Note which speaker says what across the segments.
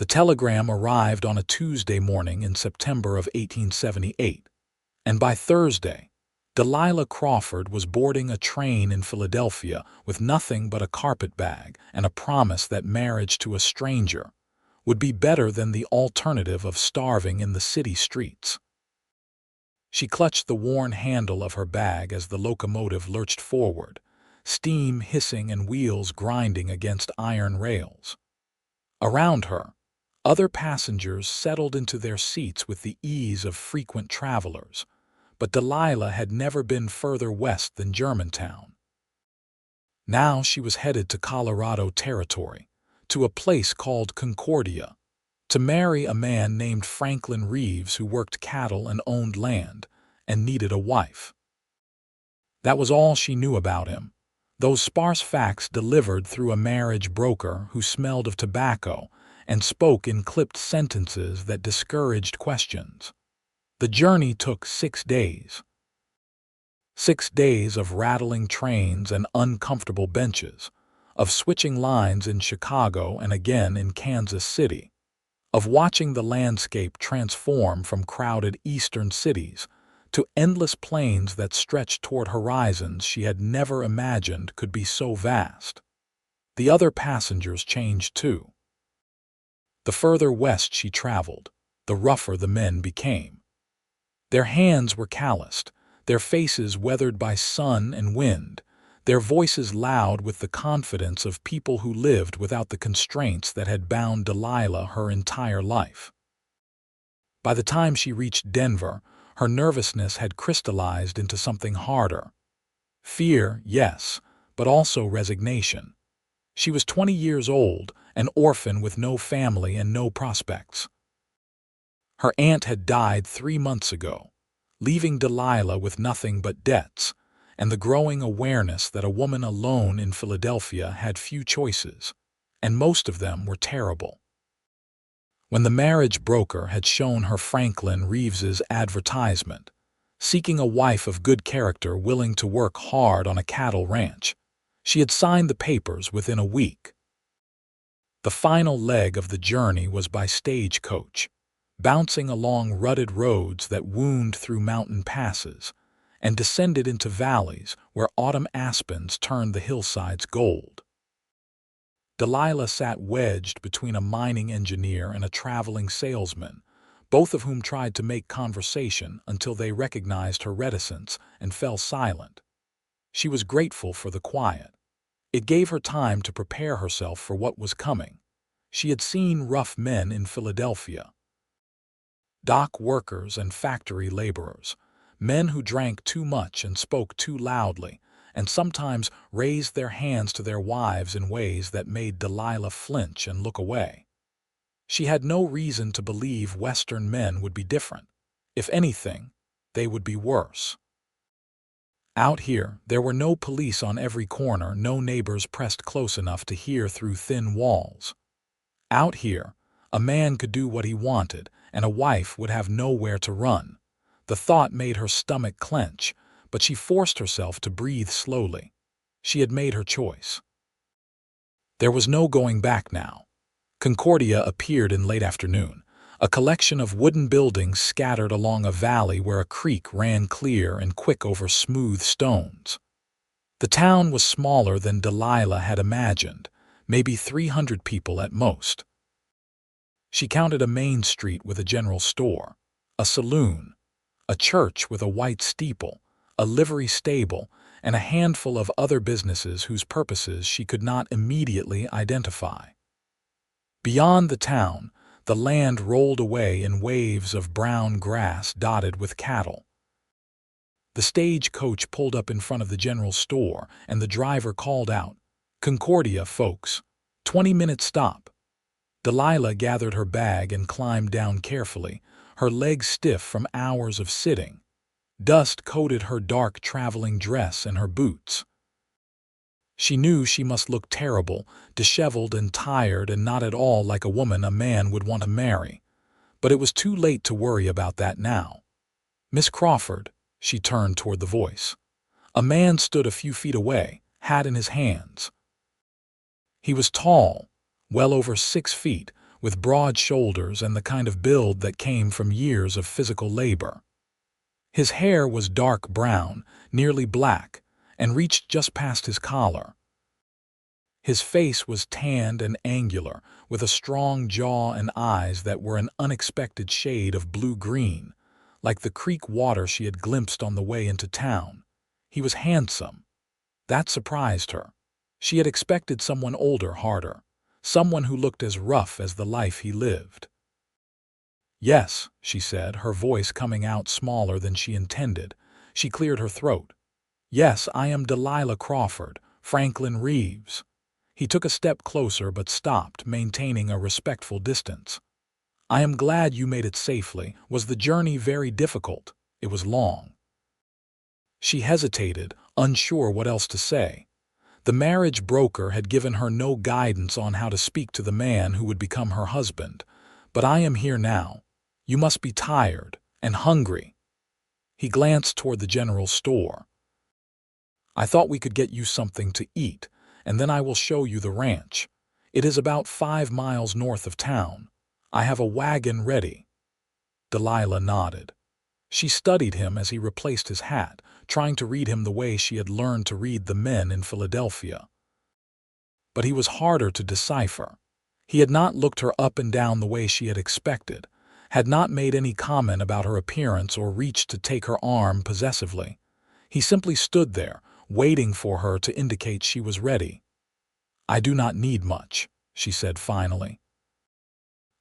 Speaker 1: The telegram arrived on a Tuesday morning in September of 1878, and by Thursday, Delilah Crawford was boarding a train in Philadelphia with nothing but a carpetbag and a promise that marriage to a stranger would be better than the alternative of starving in the city streets. She clutched the worn handle of her bag as the locomotive lurched forward, steam hissing and wheels grinding against iron rails. Around her, other passengers settled into their seats with the ease of frequent travelers, but Delilah had never been further west than Germantown. Now she was headed to Colorado Territory, to a place called Concordia, to marry a man named Franklin Reeves who worked cattle and owned land and needed a wife. That was all she knew about him, those sparse facts delivered through a marriage broker who smelled of tobacco and spoke in clipped sentences that discouraged questions. The journey took 6 days. 6 days of rattling trains and uncomfortable benches, of switching lines in Chicago and again in Kansas City, of watching the landscape transform from crowded eastern cities to endless plains that stretched toward horizons she had never imagined could be so vast. The other passengers changed too. The further west she traveled, the rougher the men became. Their hands were calloused, their faces weathered by sun and wind, their voices loud with the confidence of people who lived without the constraints that had bound Delilah her entire life. By the time she reached Denver, her nervousness had crystallized into something harder. Fear, yes, but also resignation. She was 20 years old, an orphan with no family and no prospects. Her aunt had died 3 months ago, leaving Delilah with nothing but debts, and the growing awareness that a woman alone in Philadelphia had few choices, and most of them were terrible. When the marriage broker had shown her Franklin Reeves's advertisement, seeking a wife of good character willing to work hard on a cattle ranch, she had signed the papers within a week. The final leg of the journey was by stagecoach, bouncing along rutted roads that wound through mountain passes and descended into valleys where autumn aspens turned the hillsides gold. Delilah sat wedged between a mining engineer and a traveling salesman, both of whom tried to make conversation until they recognized her reticence and fell silent. She was grateful for the quiet. It gave her time to prepare herself for what was coming. She had seen rough men in Philadelphia. Dock workers and factory laborers, men who drank too much and spoke too loudly, and sometimes raised their hands to their wives in ways that made Delilah flinch and look away. She had no reason to believe Western men would be different. If anything, they would be worse. Out here, there were no police on every corner, no neighbors pressed close enough to hear through thin walls. Out here, a man could do what he wanted, and a wife would have nowhere to run. The thought made her stomach clench, but she forced herself to breathe slowly. She had made her choice. There was no going back now. Concordia appeared in late afternoon, a collection of wooden buildings scattered along a valley where a creek ran clear and quick over smooth stones. The town was smaller than Delilah had imagined, maybe 300 people at most. She counted a main street with a general store, a saloon, a church with a white steeple, a livery stable, and a handful of other businesses whose purposes she could not immediately identify. Beyond the town, the land rolled away in waves of brown grass dotted with cattle. The stagecoach pulled up in front of the general store, and the driver called out, "Concordia, folks. 20-minute stop." Delilah gathered her bag and climbed down carefully, her legs stiff from hours of sitting. Dust coated her dark traveling dress and her boots. She knew she must look terrible, disheveled and tired and not at all like a woman a man would want to marry. But it was too late to worry about that now. "Miss Crawford," she turned toward the voice. A man stood a few feet away, hat in his hands. He was tall, well over 6 feet, with broad shoulders and the kind of build that came from years of physical labor. His hair was dark brown, nearly black, and reached just past his collar. His face was tanned and angular, with a strong jaw and eyes that were an unexpected shade of blue-green, like the creek water she had glimpsed on the way into town. He was handsome. That surprised her. She had expected someone older, harder, someone who looked as rough as the life he lived. "Yes," she said, her voice coming out smaller than she intended. She cleared her throat. "Yes, I am Delilah Crawford, Franklin Reeves." He took a step closer but stopped, maintaining a respectful distance. "I am glad you made it safely. Was the journey very difficult?" "It was long." She hesitated, unsure what else to say. The marriage broker had given her no guidance on how to speak to the man who would become her husband. "But I am here now. You must be tired and hungry." He glanced toward the general store. "I thought we could get you something to eat, and then I will show you the ranch. It is about 5 miles north of town. I have a wagon ready." Delilah nodded. She studied him as he replaced his hat, trying to read him the way she had learned to read the men in Philadelphia. But he was harder to decipher. He had not looked her up and down the way she had expected, had not made any comment about her appearance or reached to take her arm possessively. He simply stood there, waiting for her to indicate she was ready. "I do not need much," she said finally.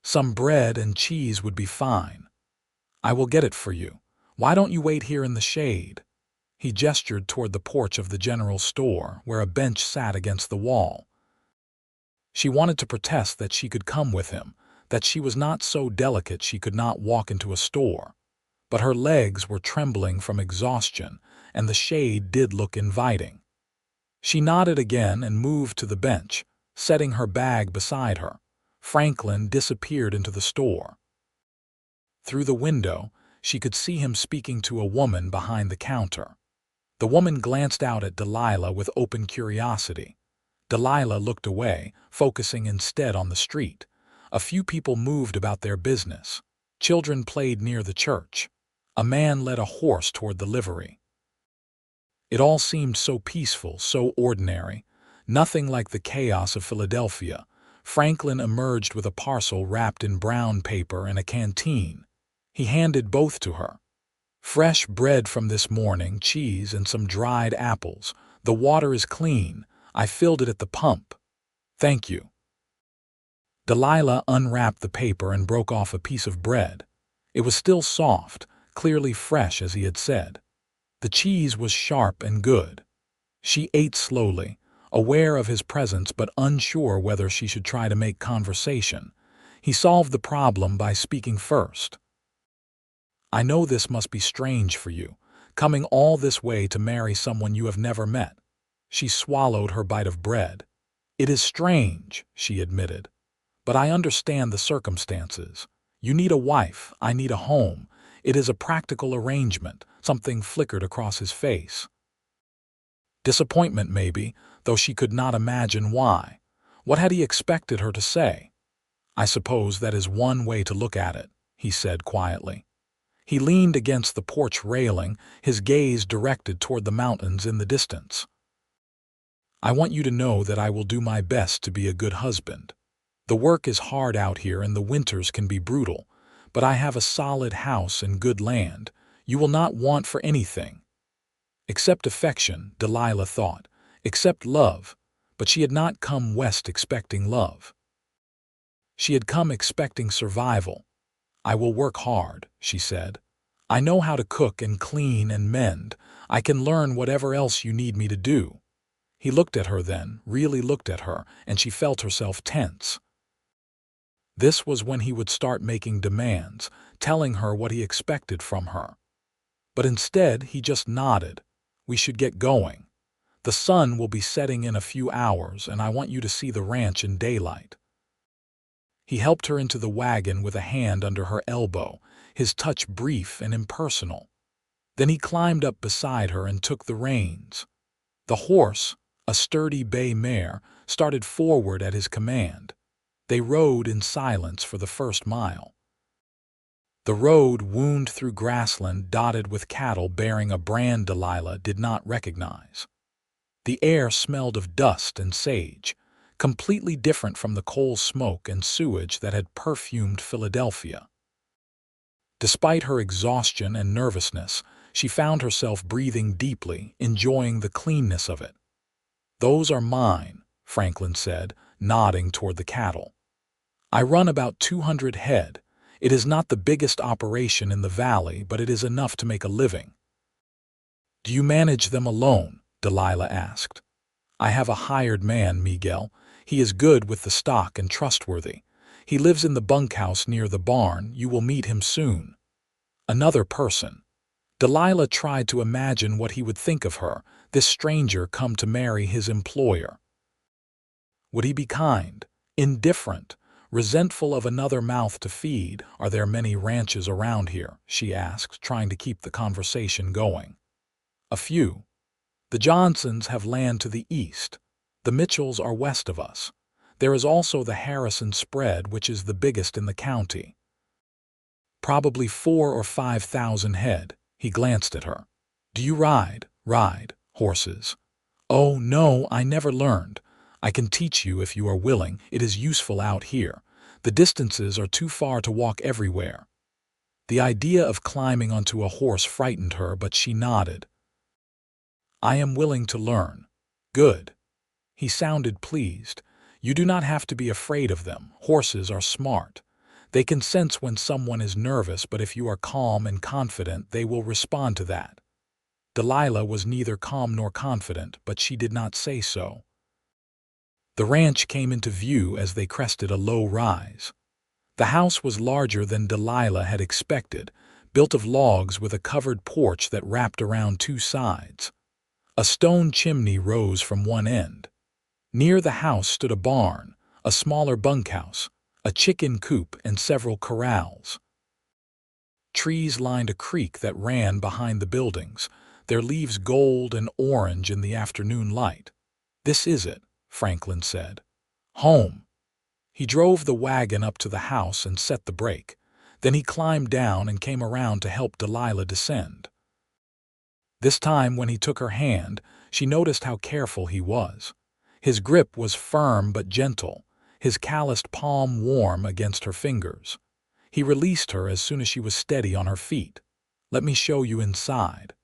Speaker 1: "Some bread and cheese would be fine. I will get it for you. Why don't you wait here in the shade?" He gestured toward the porch of the general store, where a bench sat against the wall. She wanted to protest that she could come with him, that she was not so delicate she could not walk into a store. But her legs were trembling from exhaustion, and the shade did look inviting. She nodded again and moved to the bench, setting her bag beside her. Franklin disappeared into the store. Through the window, she could see him speaking to a woman behind the counter. The woman glanced out at Delilah with open curiosity. Delilah looked away, focusing instead on the street. A few people moved about their business. Children played near the church. A man led a horse toward the livery. It all seemed so peaceful, so ordinary, nothing like the chaos of Philadelphia. Franklin emerged with a parcel wrapped in brown paper and a canteen. He handed both to her. "Fresh bread from this morning, cheese and some dried apples. The water is clean. I filled it at the pump." "Thank you." Delilah unwrapped the paper and broke off a piece of bread. It was still soft, clearly fresh as he had said. The cheese was sharp and good. She ate slowly, aware of his presence but unsure whether she should try to make conversation. He solved the problem by speaking first. "I know this must be strange for you, coming all this way to marry someone you have never met." She swallowed her bite of bread. "It is strange," she admitted. "But I understand the circumstances. You need a wife, I need a home. It is a practical arrangement." Something flickered across his face. Disappointment, maybe, though she could not imagine why. What had he expected her to say? "I suppose that is one way to look at it," he said quietly. He leaned against the porch railing, his gaze directed toward the mountains in the distance. "I want you to know that I will do my best to be a good husband. The work is hard out here and the winters can be brutal, but I have a solid house and good land. You will not want for anything." Except affection, Delilah thought, except love, but she had not come west expecting love. She had come expecting survival. "I will work hard," she said. "I know how to cook and clean and mend. I can learn whatever else you need me to do." He looked at her then, really looked at her, and she felt herself tense. This was when he would start making demands, telling her what he expected from her. But instead, he just nodded. "We should get going. The sun will be setting in a few hours, and I want you to see the ranch in daylight." He helped her into the wagon with a hand under her elbow, his touch brief and impersonal. Then he climbed up beside her and took the reins. The horse, a sturdy bay mare, started forward at his command. They rode in silence for the first mile. The road wound through grassland dotted with cattle bearing a brand Delilah did not recognize. The air smelled of dust and sage, completely different from the coal smoke and sewage that had perfumed Philadelphia. Despite her exhaustion and nervousness, she found herself breathing deeply, enjoying the cleanness of it. "Those are mine," Franklin said, nodding toward the cattle. "I run about 200 head. It is not the biggest operation in the valley, but it is enough to make a living." "Do you manage them alone?" Delilah asked. "I have a hired man, Miguel. He is good with the stock and trustworthy. He lives in the bunkhouse near the barn. You will meet him soon." Another person. Delilah tried to imagine what he would think of her, this stranger come to marry his employer. Would he be kind, indifferent, resentful of another mouth to feed? "Are there many ranches around here?" she asked, trying to keep the conversation going. "A few. The Johnsons have land to the east. The Mitchells are west of us. There is also the Harrison spread, which is the biggest in the county. Probably 4,000 or 5,000 head." He glanced at her. "Do you ride horses?" "Oh, no, I never learned. I can teach you if you are willing. It is useful out here. The distances are too far to walk everywhere." The idea of climbing onto a horse frightened her, but she nodded. "I am willing to learn." "Good." He sounded pleased. "You do not have to be afraid of them. Horses are smart. They can sense when someone is nervous, but if you are calm and confident, they will respond to that." Delilah was neither calm nor confident, but she did not say so. The ranch came into view as they crested a low rise. The house was larger than Delilah had expected, built of logs with a covered porch that wrapped around two sides. A stone chimney rose from one end. Near the house stood a barn, a smaller bunkhouse, a chicken coop, and several corrals. Trees lined a creek that ran behind the buildings, their leaves gold and orange in the afternoon light. "This is it," Franklin said. "Home." He drove the wagon up to the house and set the brake. Then he climbed down and came around to help Delilah descend. This time, when he took her hand, she noticed how careful he was. His grip was firm but gentle, his calloused palm warm against her fingers. He released her as soon as she was steady on her feet. "Let me show you inside."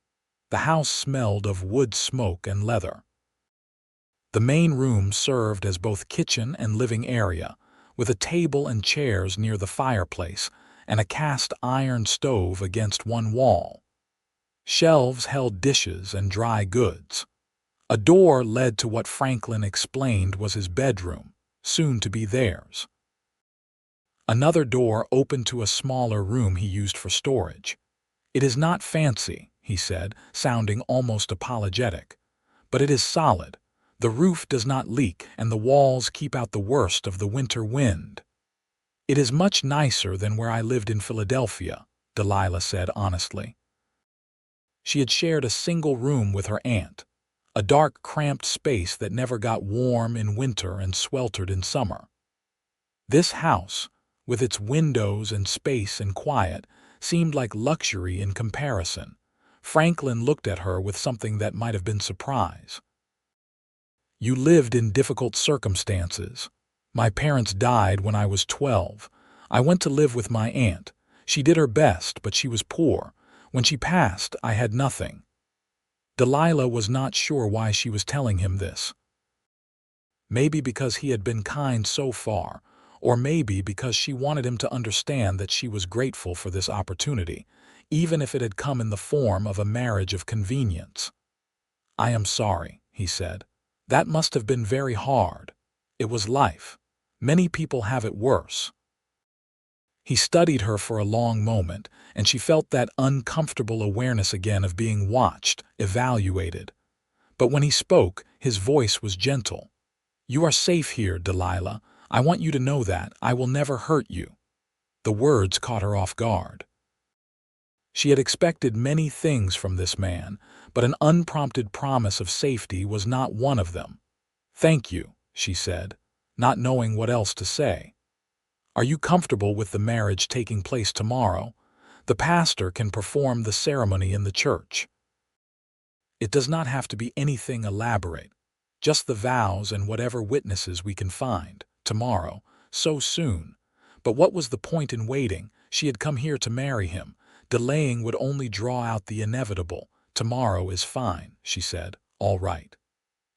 Speaker 1: The house smelled of wood smoke and leather. The main room served as both kitchen and living area, with a table and chairs near the fireplace and a cast iron stove against one wall. Shelves held dishes and dry goods. A door led to what Franklin explained was his bedroom, soon to be theirs. Another door opened to a smaller room he used for storage. "It is not fancy," he said, sounding almost apologetic, "but it is solid. The roof does not leak, and the walls keep out the worst of the winter wind." "It is much nicer than where I lived in Philadelphia," Delilah said honestly. She had shared a single room with her aunt, a dark, cramped space that never got warm in winter and sweltered in summer. This house, with its windows and space and quiet, seemed like luxury in comparison. Franklin looked at her with something that might have been surprise. "You lived in difficult circumstances. My parents died when I was 12. I went to live with my aunt. She did her best, but she was poor. When she passed, I had nothing." Delilah was not sure why she was telling him this. Maybe because he had been kind so far, or maybe because she wanted him to understand that she was grateful for this opportunity, even if it had come in the form of a marriage of convenience. "I am sorry," he said. "That must have been very hard. It was life. Many people have it worse." He studied her for a long moment, and she felt that uncomfortable awareness again of being watched, evaluated. But when he spoke, his voice was gentle. "You are safe here, Delilah. I want you to know that. I will never hurt you." The words caught her off guard. She had expected many things from this man, but an unprompted promise of safety was not one of them. "Thank you," she said, not knowing what else to say. Are you comfortable with the marriage taking place tomorrow? The pastor can perform the ceremony in the church. It does not have to be anything elaborate, just the vows and whatever witnesses we can find, tomorrow, so soon. But what was the point in waiting? She had come here to marry him. Delaying would only draw out the inevitable. Tomorrow is fine, she said. All right.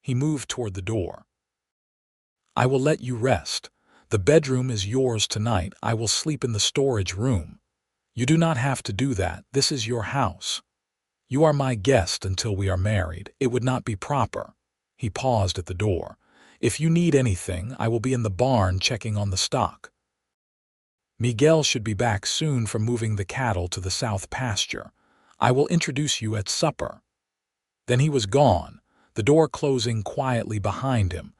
Speaker 1: He moved toward the door. I will let you rest. The bedroom is yours tonight. I will sleep in the storage room. You do not have to do that. This is your house. You are my guest until we are married. It would not be proper. He paused at the door. If you need anything, I will be in the barn checking on the stock. Miguel should be back soon from moving the cattle to the south pasture. I will introduce you at supper. Then he was gone, the door closing quietly behind him.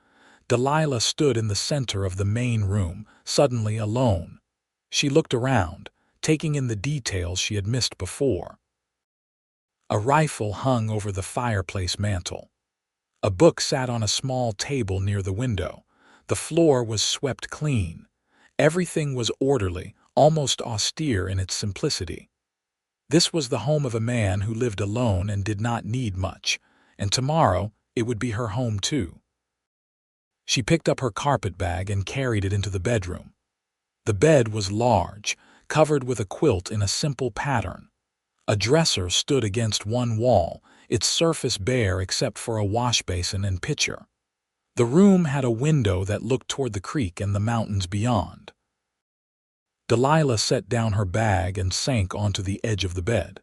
Speaker 1: Delilah stood in the center of the main room, suddenly alone. She looked around, taking in the details she had missed before. A rifle hung over the fireplace mantel. A book sat on a small table near the window. The floor was swept clean. Everything was orderly, almost austere in its simplicity. This was the home of a man who lived alone and did not need much, and tomorrow it would be her home too. She picked up her carpet bag and carried it into the bedroom. The bed was large, covered with a quilt in a simple pattern. A dresser stood against one wall, its surface bare except for a washbasin and pitcher. The room had a window that looked toward the creek and the mountains beyond. Delilah set down her bag and sank onto the edge of the bed.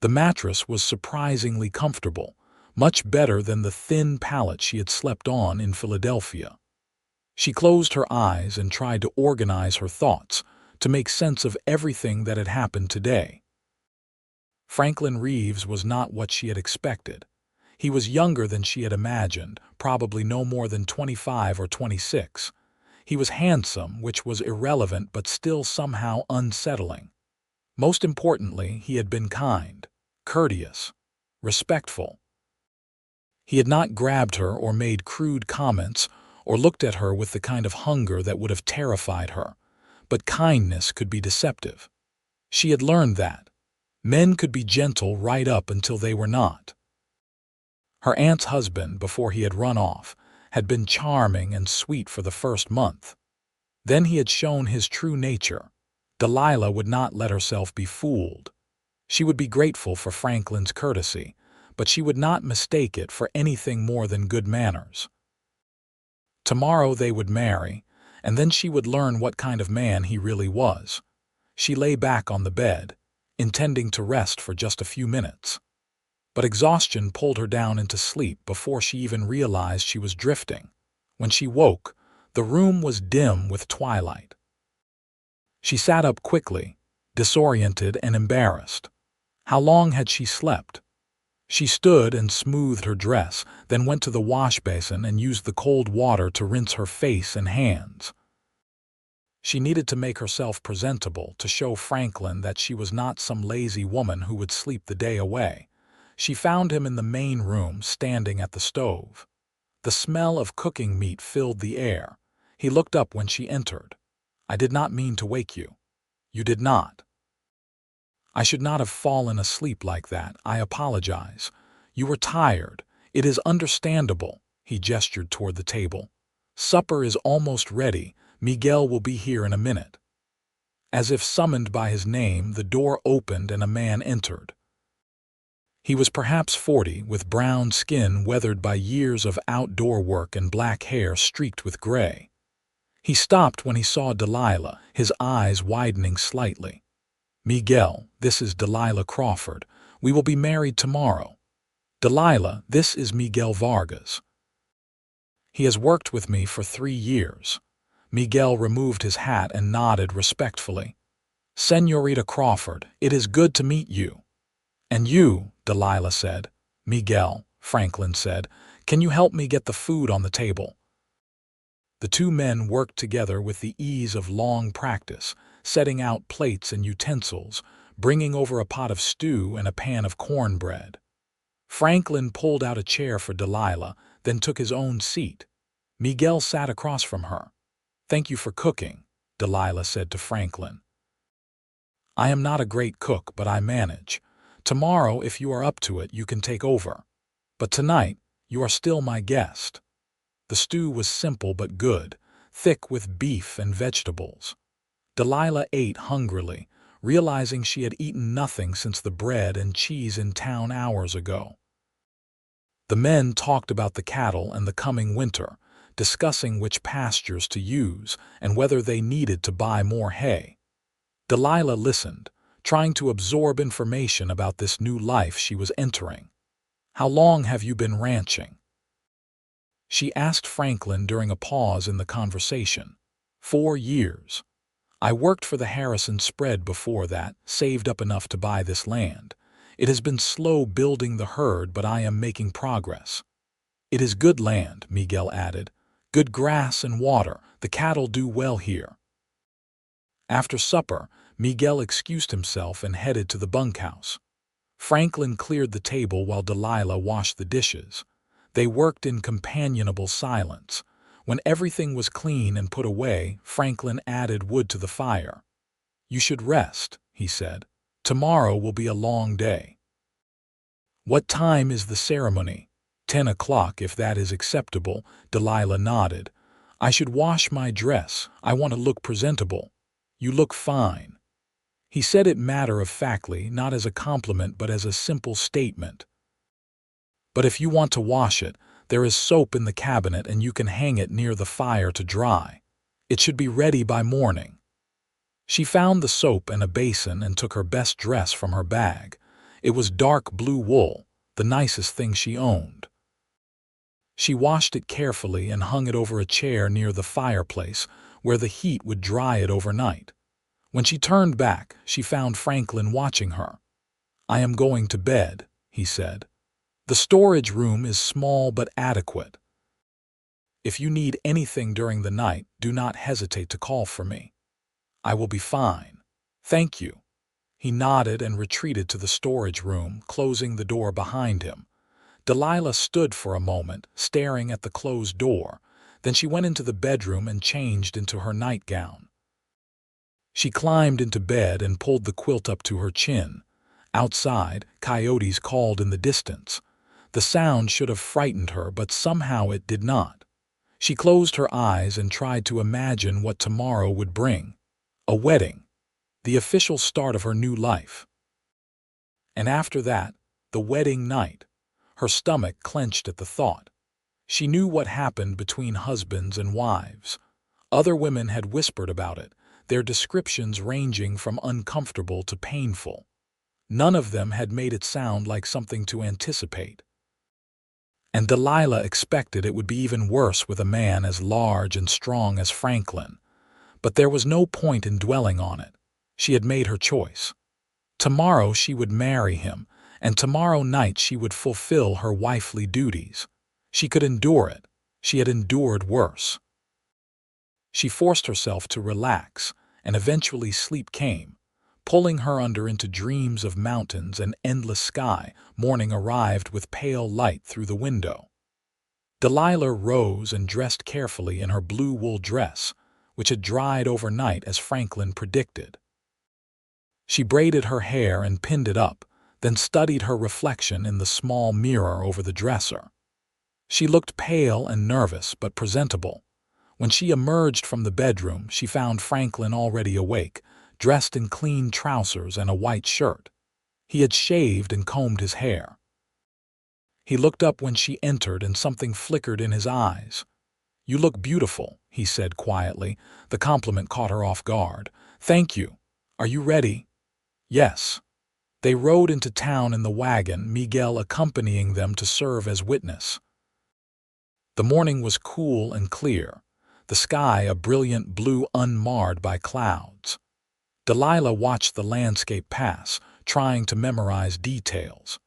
Speaker 1: The mattress was surprisingly comfortable, much better than the thin pallet she had slept on in Philadelphia. She closed her eyes and tried to organize her thoughts, to make sense of everything that had happened today. Franklin Reeves was not what she had expected. He was younger than she had imagined, probably no more than 25 or 26. He was handsome, which was irrelevant but still somehow unsettling. Most importantly, he had been kind, courteous, respectful. He had not grabbed her or made crude comments or looked at her with the kind of hunger that would have terrified her. But kindness could be deceptive. She had learned that. Men could be gentle right up until they were not. Her aunt's husband, before he had run off, had been charming and sweet for the first month. Then he had shown his true nature. Delilah would not let herself be fooled. She would be grateful for Franklin's courtesy, but she would not mistake it for anything more than good manners. Tomorrow they would marry, and then she would learn what kind of man he really was. She lay back on the bed, intending to rest for just a few minutes. But exhaustion pulled her down into sleep before she even realized she was drifting. When she woke, the room was dim with twilight. She sat up quickly, disoriented and embarrassed. How long had she slept? She stood and smoothed her dress, then went to the wash basin and used the cold water to rinse her face and hands. She needed to make herself presentable to show Franklin that she was not some lazy woman who would sleep the day away. She found him in the main room, standing at the stove. The smell of cooking meat filled the air. He looked up when she entered. "I did not mean to wake you." "You did not." "I should not have fallen asleep like that. I apologize. You were tired. It is understandable." He gestured toward the table. "Supper is almost ready. Miguel will be here in a minute." As if summoned by his name, the door opened and a man entered. He was perhaps 40, with brown skin weathered by years of outdoor work and black hair streaked with gray. He stopped when he saw Delilah, his eyes widening slightly. "Miguel, this is Delilah Crawford. We will be married tomorrow." "Delilah, this is Miguel Vargas. He has worked with me for 3 years." Miguel removed his hat and nodded respectfully. "Señorita Crawford, it is good to meet you." "And you," Delilah said. "Miguel," Franklin said, "can you help me get the food on the table?" The two men worked together with the ease of long practice, setting out plates and utensils, bringing over a pot of stew and a pan of cornbread. Franklin pulled out a chair for Delilah, then took his own seat. Miguel sat across from her. "Thank you for cooking." Delilah said to Franklin. "I am not a great cook, but I manage. Tomorrow, if you are up to it, you can take over. But tonight, you are still my guest." The stew was simple but good, thick with beef and vegetables. Delilah ate hungrily, realizing she had eaten nothing since the bread and cheese in town hours ago. The men talked about the cattle and the coming winter, discussing which pastures to use and whether they needed to buy more hay. Delilah listened, trying to absorb information about this new life she was entering. "How long have you been ranching?" she asked Franklin during a pause in the conversation. 4 years. I worked for the Harrison spread before that, saved up enough to buy this land. It has been slow building the herd, but I am making progress. It is good land, Miguel added. Good grass and water. The cattle do well here. After supper, Miguel excused himself and headed to the bunkhouse. Franklin cleared the table while Delilah washed the dishes. They worked in companionable silence. When everything was clean and put away, Franklin added wood to the fire. "You should rest," he said. "Tomorrow will be a long day." "What time is the ceremony?" 10 o'clock, if that is acceptable, Delilah nodded. "I should wash my dress. I want to look presentable." "You look fine." He said it matter-of-factly, not as a compliment but as a simple statement. "But if you want to wash it, there is soap in the cabinet and you can hang it near the fire to dry. It should be ready by morning." She found the soap and a basin and took her best dress from her bag. It was dark blue wool, the nicest thing she owned. She washed it carefully and hung it over a chair near the fireplace, where the heat would dry it overnight. When she turned back, she found Franklin watching her. "I am going to bed," he said. "The storage room is small but adequate. If you need anything during the night, do not hesitate to call for me. I will be fine. Thank you." He nodded and retreated to the storage room, closing the door behind him. Delilah stood for a moment, staring at the closed door. Then she went into the bedroom and changed into her nightgown. She climbed into bed and pulled the quilt up to her chin. Outside, coyotes called in the distance. The sound should have frightened her, but somehow it did not. She closed her eyes and tried to imagine what tomorrow would bring. A wedding. The official start of her new life. And after that, the wedding night. Her stomach clenched at the thought. She knew what happened between husbands and wives. Other women had whispered about it, their descriptions ranging from uncomfortable to painful. None of them had made it sound like something to anticipate. And Delilah expected it would be even worse with a man as large and strong as Franklin. But there was no point in dwelling on it. She had made her choice. Tomorrow she would marry him, and tomorrow night she would fulfill her wifely duties. She could endure it. She had endured worse. She forced herself to relax, and eventually sleep came, pulling her under into dreams of mountains and endless sky. Morning arrived with pale light through the window. Delilah rose and dressed carefully in her blue wool dress, which had dried overnight as Franklin predicted. She braided her hair and pinned it up, then studied her reflection in the small mirror over the dresser. She looked pale and nervous but presentable. When she emerged from the bedroom, she found Franklin already awake, dressed in clean trousers and a white shirt. He had shaved and combed his hair. He looked up when she entered and something flickered in his eyes. "You look beautiful," he said quietly. The compliment caught her off guard. "Thank you. Are you ready?" "Yes." They rode into town in the wagon, Miguel accompanying them to serve as witness. The morning was cool and clear, the sky a brilliant blue unmarred by clouds. Delilah watched the landscape pass, trying to memorize details.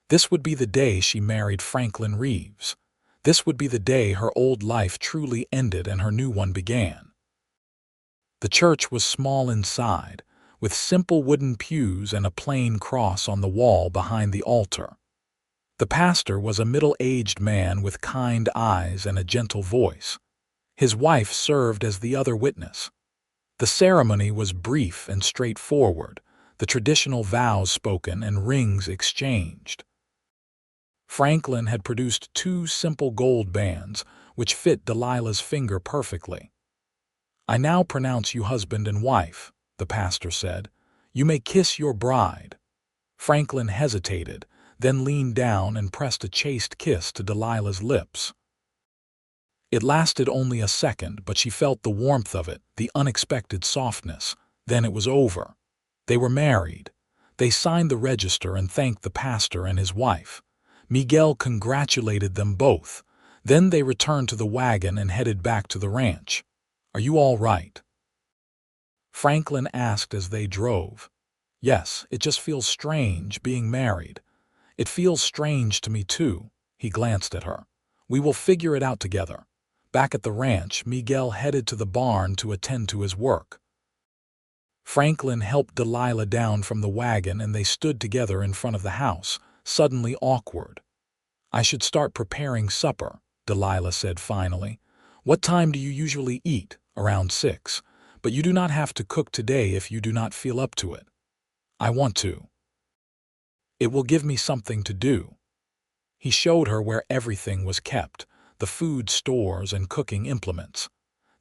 Speaker 1: This would be the day she married Franklin Reeves. This would be the day her old life truly ended and her new one began. The church was small inside, with simple wooden pews and a plain cross on the wall behind the altar. The pastor was a middle-aged man with kind eyes and a gentle voice. His wife served as the other witness. The ceremony was brief and straightforward, the traditional vows spoken and rings exchanged. Franklin had produced 2 simple gold bands, which fit Delilah's finger perfectly. "I now pronounce you husband and wife," the pastor said. "You may kiss your bride." Franklin hesitated, then leaned down and pressed a chaste kiss to Delilah's lips. It lasted only a second, but she felt the warmth of it, the unexpected softness. Then it was over. They were married. They signed the register and thanked the pastor and his wife. Miguel congratulated them both. Then they returned to the wagon and headed back to the ranch. "Are you all right?" Franklin asked as they drove. "Yes, it just feels strange being married." "It feels strange to me too." He glanced at her. "We will figure it out together." Back at the ranch, Miguel headed to the barn to attend to his work. Franklin helped Delilah down from the wagon and they stood together in front of the house, suddenly awkward. "I should start preparing supper," Delilah said finally. "What time do you usually eat?" "Around 6. But you do not have to cook today if you do not feel up to it." "I want to. It will give me something to do." He showed her where everything was kept, the food stores and cooking implements.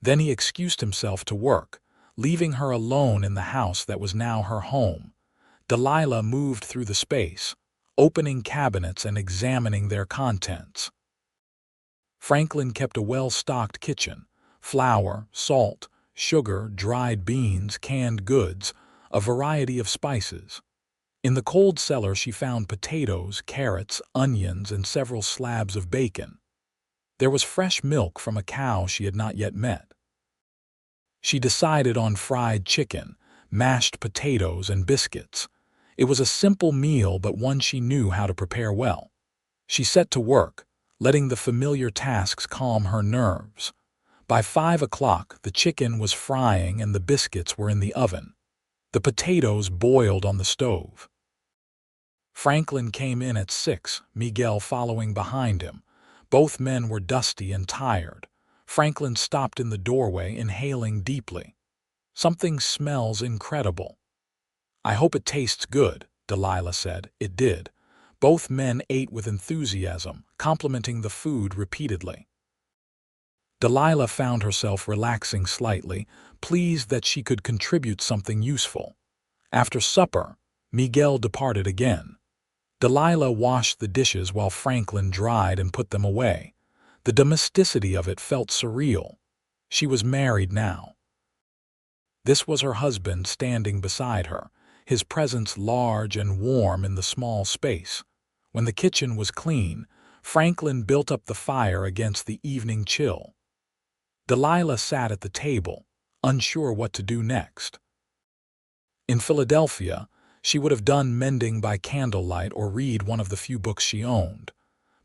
Speaker 1: Then he excused himself to work, leaving her alone in the house that was now her home. Delilah moved through the space, opening cabinets and examining their contents. Franklin kept a well-stocked kitchen: flour, salt, sugar, dried beans, canned goods, a variety of spices. In the cold cellar she found potatoes, carrots, onions, and several slabs of bacon. There was fresh milk from a cow she had not yet met. She decided on fried chicken, mashed potatoes, and biscuits. It was a simple meal, but one she knew how to prepare well. She set to work, letting the familiar tasks calm her nerves. By 5 o'clock, the chicken was frying and the biscuits were in the oven. The potatoes boiled on the stove. Franklin came in at 6, Miguel following behind him. Both men were dusty and tired. Franklin stopped in the doorway, inhaling deeply. "Something smells incredible." "I hope it tastes good," Delilah said. It did. Both men ate with enthusiasm, complimenting the food repeatedly. Delilah found herself relaxing slightly, pleased that she could contribute something useful. After supper, Miguel departed again. Delilah washed the dishes while Franklin dried and put them away. The domesticity of it felt surreal. She was married now. This was her husband standing beside her, his presence large and warm in the small space. When the kitchen was clean, Franklin built up the fire against the evening chill. Delilah sat at the table, unsure what to do next. In Philadelphia, she would have done mending by candlelight or read one of the few books she owned.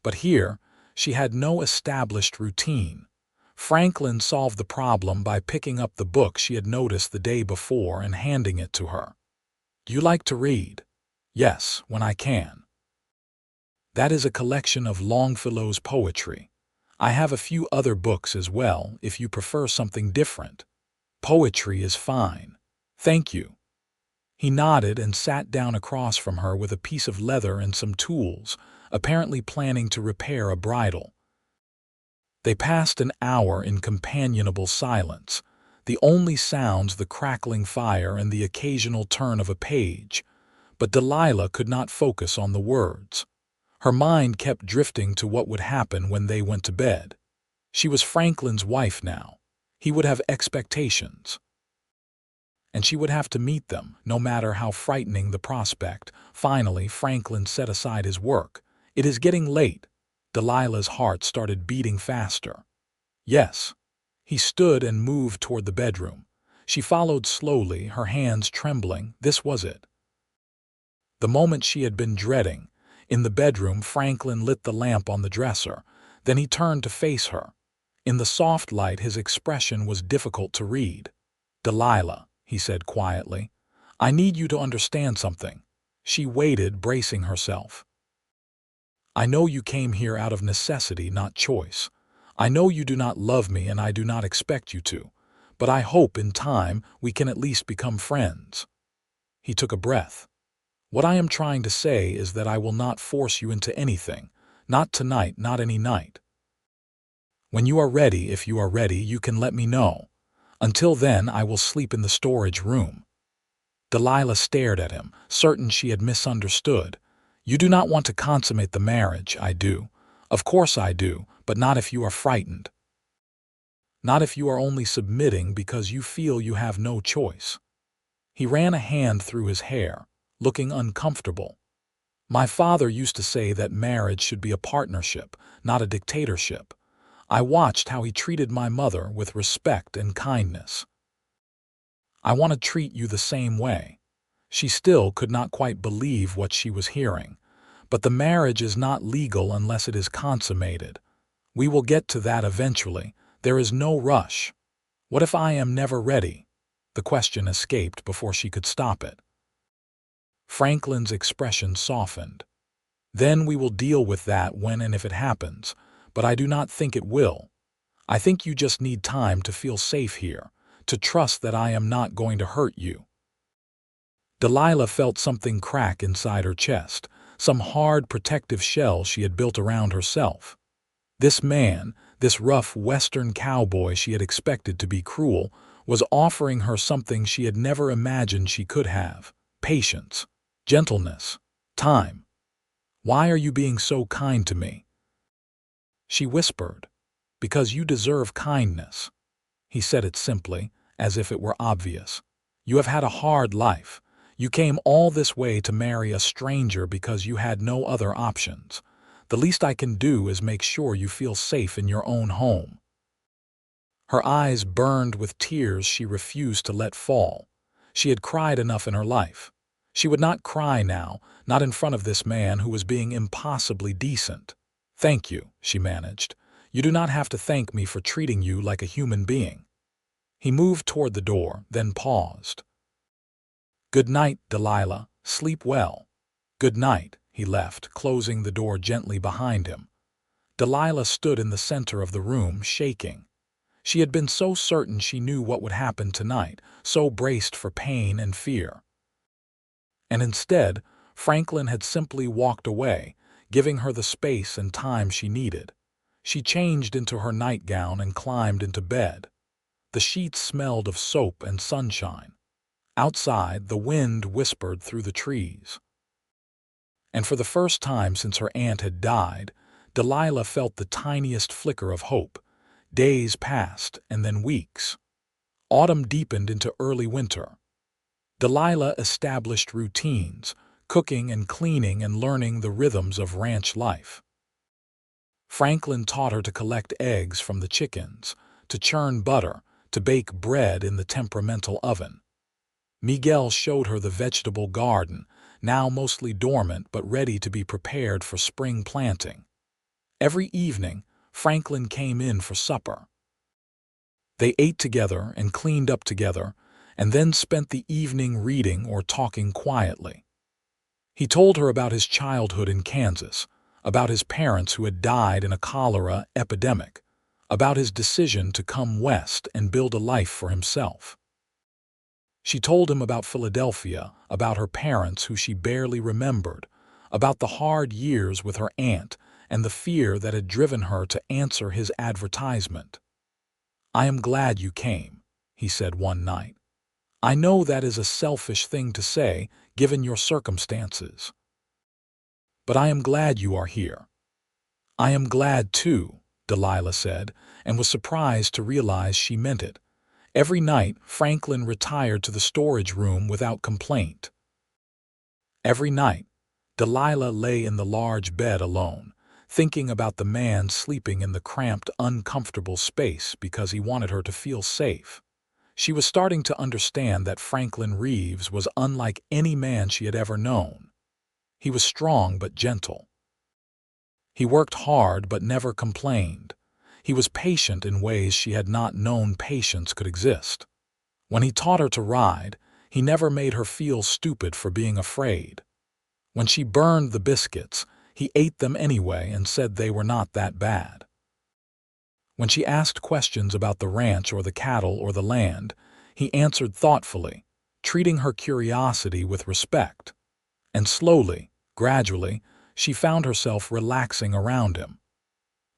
Speaker 1: But here, she had no established routine. Franklin solved the problem by picking up the book she had noticed the day before and handing it to her. "Do you like to read?" "Yes, when I can." "That is a collection of Longfellow's poetry. I have a few other books as well, if you prefer something different." "Poetry is fine. Thank you." He nodded and sat down across from her with a piece of leather and some tools, apparently planning to repair a bridle. They passed an hour in companionable silence, the only sounds the crackling fire and the occasional turn of a page. But Delilah could not focus on the words. Her mind kept drifting to what would happen when they went to bed. She was Franklin's wife now. He would have expectations. And she would have to meet them, no matter how frightening the prospect. Finally, Franklin set aside his work. "It is getting late." Delilah's heart started beating faster. "Yes." He stood and moved toward the bedroom. She followed slowly, her hands trembling. This was it. The moment she had been dreading. In the bedroom, Franklin lit the lamp on the dresser. Then he turned to face her. In the soft light, his expression was difficult to read. "Delilah," he said quietly, "I need you to understand something." She waited, bracing herself. "I know you came here out of necessity, not choice. I know you do not love me and I do not expect you to. but I hope in time we can at least become friends." He took a breath. "What I am trying to say is that I will not force you into anything. Not tonight, not any night. When you are ready, if you are ready, you can let me know. Until then, I will sleep in the storage room." Delilah stared at him, certain she had misunderstood. "You do not want to consummate the marriage, I do. Of course I do, but not if you are frightened. Not if you are only submitting because you feel you have no choice." He ran a hand through his hair, looking uncomfortable. "My father used to say that marriage should be a partnership, not a dictatorship. I watched how he treated my mother with respect and kindness. I want to treat you the same way." She still could not quite believe what she was hearing. "But the marriage is not legal unless it is consummated. We will get to that eventually. There is no rush." "What if I am never ready?" The question escaped before she could stop it. Franklin's expression softened. "Then we will deal with that when and if it happens, but I do not think it will. I think you just need time to feel safe here, to trust that I am not going to hurt you." Delilah felt something crack inside her chest, some hard protective shell she had built around herself. This man, this rough Western cowboy she had expected to be cruel, was offering her something she had never imagined she could have: patience, gentleness, time. "Why are you being so kind to me?" she whispered. "Because you deserve kindness." He said it simply, as if it were obvious. "You have had a hard life. You came all this way to marry a stranger because you had no other options. The least I can do is make sure you feel safe in your own home." Her eyes burned with tears she refused to let fall. She had cried enough in her life. She would not cry now, not in front of this man who was being impossibly decent. "Thank you," she managed. "You do not have to thank me for treating you like a human being." He moved toward the door, then paused. "Good night, Delilah. Sleep well." "Good night," he left, closing the door gently behind him. Delilah stood in the center of the room, shaking. She had been so certain she knew what would happen tonight, so braced for pain and fear. And instead, Franklin had simply walked away, giving her the space and time she needed. She changed into her nightgown and climbed into bed. The sheets smelled of soap and sunshine. Outside, the wind whispered through the trees. And for the first time since her aunt had died, Delilah felt the tiniest flicker of hope. Days passed, and then weeks. Autumn deepened into early winter. Delilah established routines, cooking and cleaning and learning the rhythms of ranch life. Franklin taught her to collect eggs from the chickens, to churn butter, to bake bread in the temperamental oven. Miguel showed her the vegetable garden, now mostly dormant but ready to be prepared for spring planting. Every evening, Franklin came in for supper. They ate together and cleaned up together, and then spent the evening reading or talking quietly. He told her about his childhood in Kansas, about his parents who had died in a cholera epidemic, about his decision to come west and build a life for himself. She told him about Philadelphia, about her parents who she barely remembered, about the hard years with her aunt and the fear that had driven her to answer his advertisement. "I am glad you came," he said one night. "I know that is a selfish thing to say, given your circumstances. But I am glad you are here." "I am glad too," Delilah said, and was surprised to realize she meant it. Every night, Franklin retired to the storage room without complaint. Every night, Delilah lay in the large bed alone, thinking about the man sleeping in the cramped, uncomfortable space because he wanted her to feel safe. She was starting to understand that Franklin Reeves was unlike any man she had ever known. He was strong but gentle. He worked hard but never complained. He was patient in ways she had not known patience could exist. When he taught her to ride, he never made her feel stupid for being afraid. When she burned the biscuits, he ate them anyway and said they were not that bad. When she asked questions about the ranch or the cattle or the land, he answered thoughtfully, treating her curiosity with respect. And slowly, gradually, she found herself relaxing around him.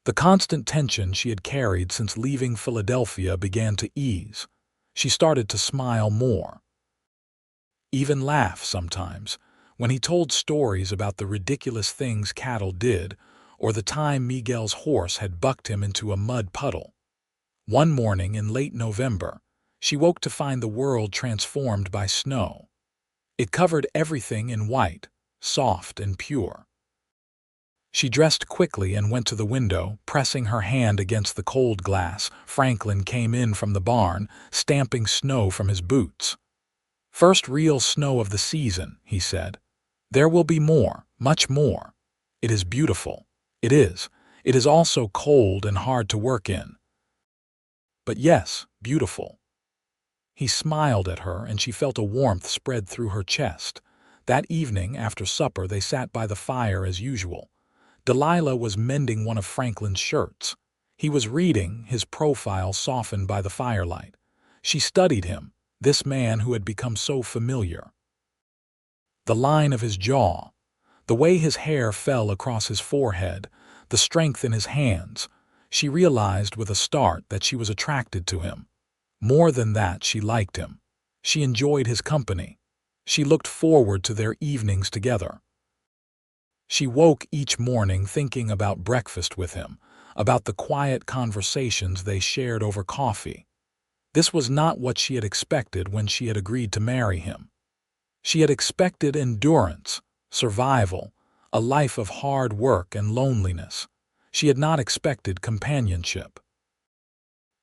Speaker 1: The constant tension she had carried since leaving Philadelphia began to ease. She started to smile more, even laugh sometimes, when he told stories about the ridiculous things cattle did, or the time Miguel's horse had bucked him into a mud puddle. One morning in late November, she woke to find the world transformed by snow. It covered everything in white, soft and pure. She dressed quickly and went to the window, pressing her hand against the cold glass. Franklin came in from the barn, stamping snow from his boots. "First real snow of the season," he said. "There will be more, much more. It is beautiful. It is. It is also cold and hard to work in. But yes, beautiful." He smiled at her, and she felt a warmth spread through her chest. That evening, after supper, they sat by the fire as usual. Delilah was mending one of Franklin's shirts. He was reading, his profile softened by the firelight. She studied him, this man who had become so familiar. The line of his jaw, the way his hair fell across his forehead, the strength in his hands. She realized with a start that she was attracted to him. More than that, she liked him. She enjoyed his company. She looked forward to their evenings together. She woke each morning thinking about breakfast with him, about the quiet conversations they shared over coffee. This was not what she had expected when she had agreed to marry him. She had expected endurance, survival, a life of hard work and loneliness. She had not expected companionship.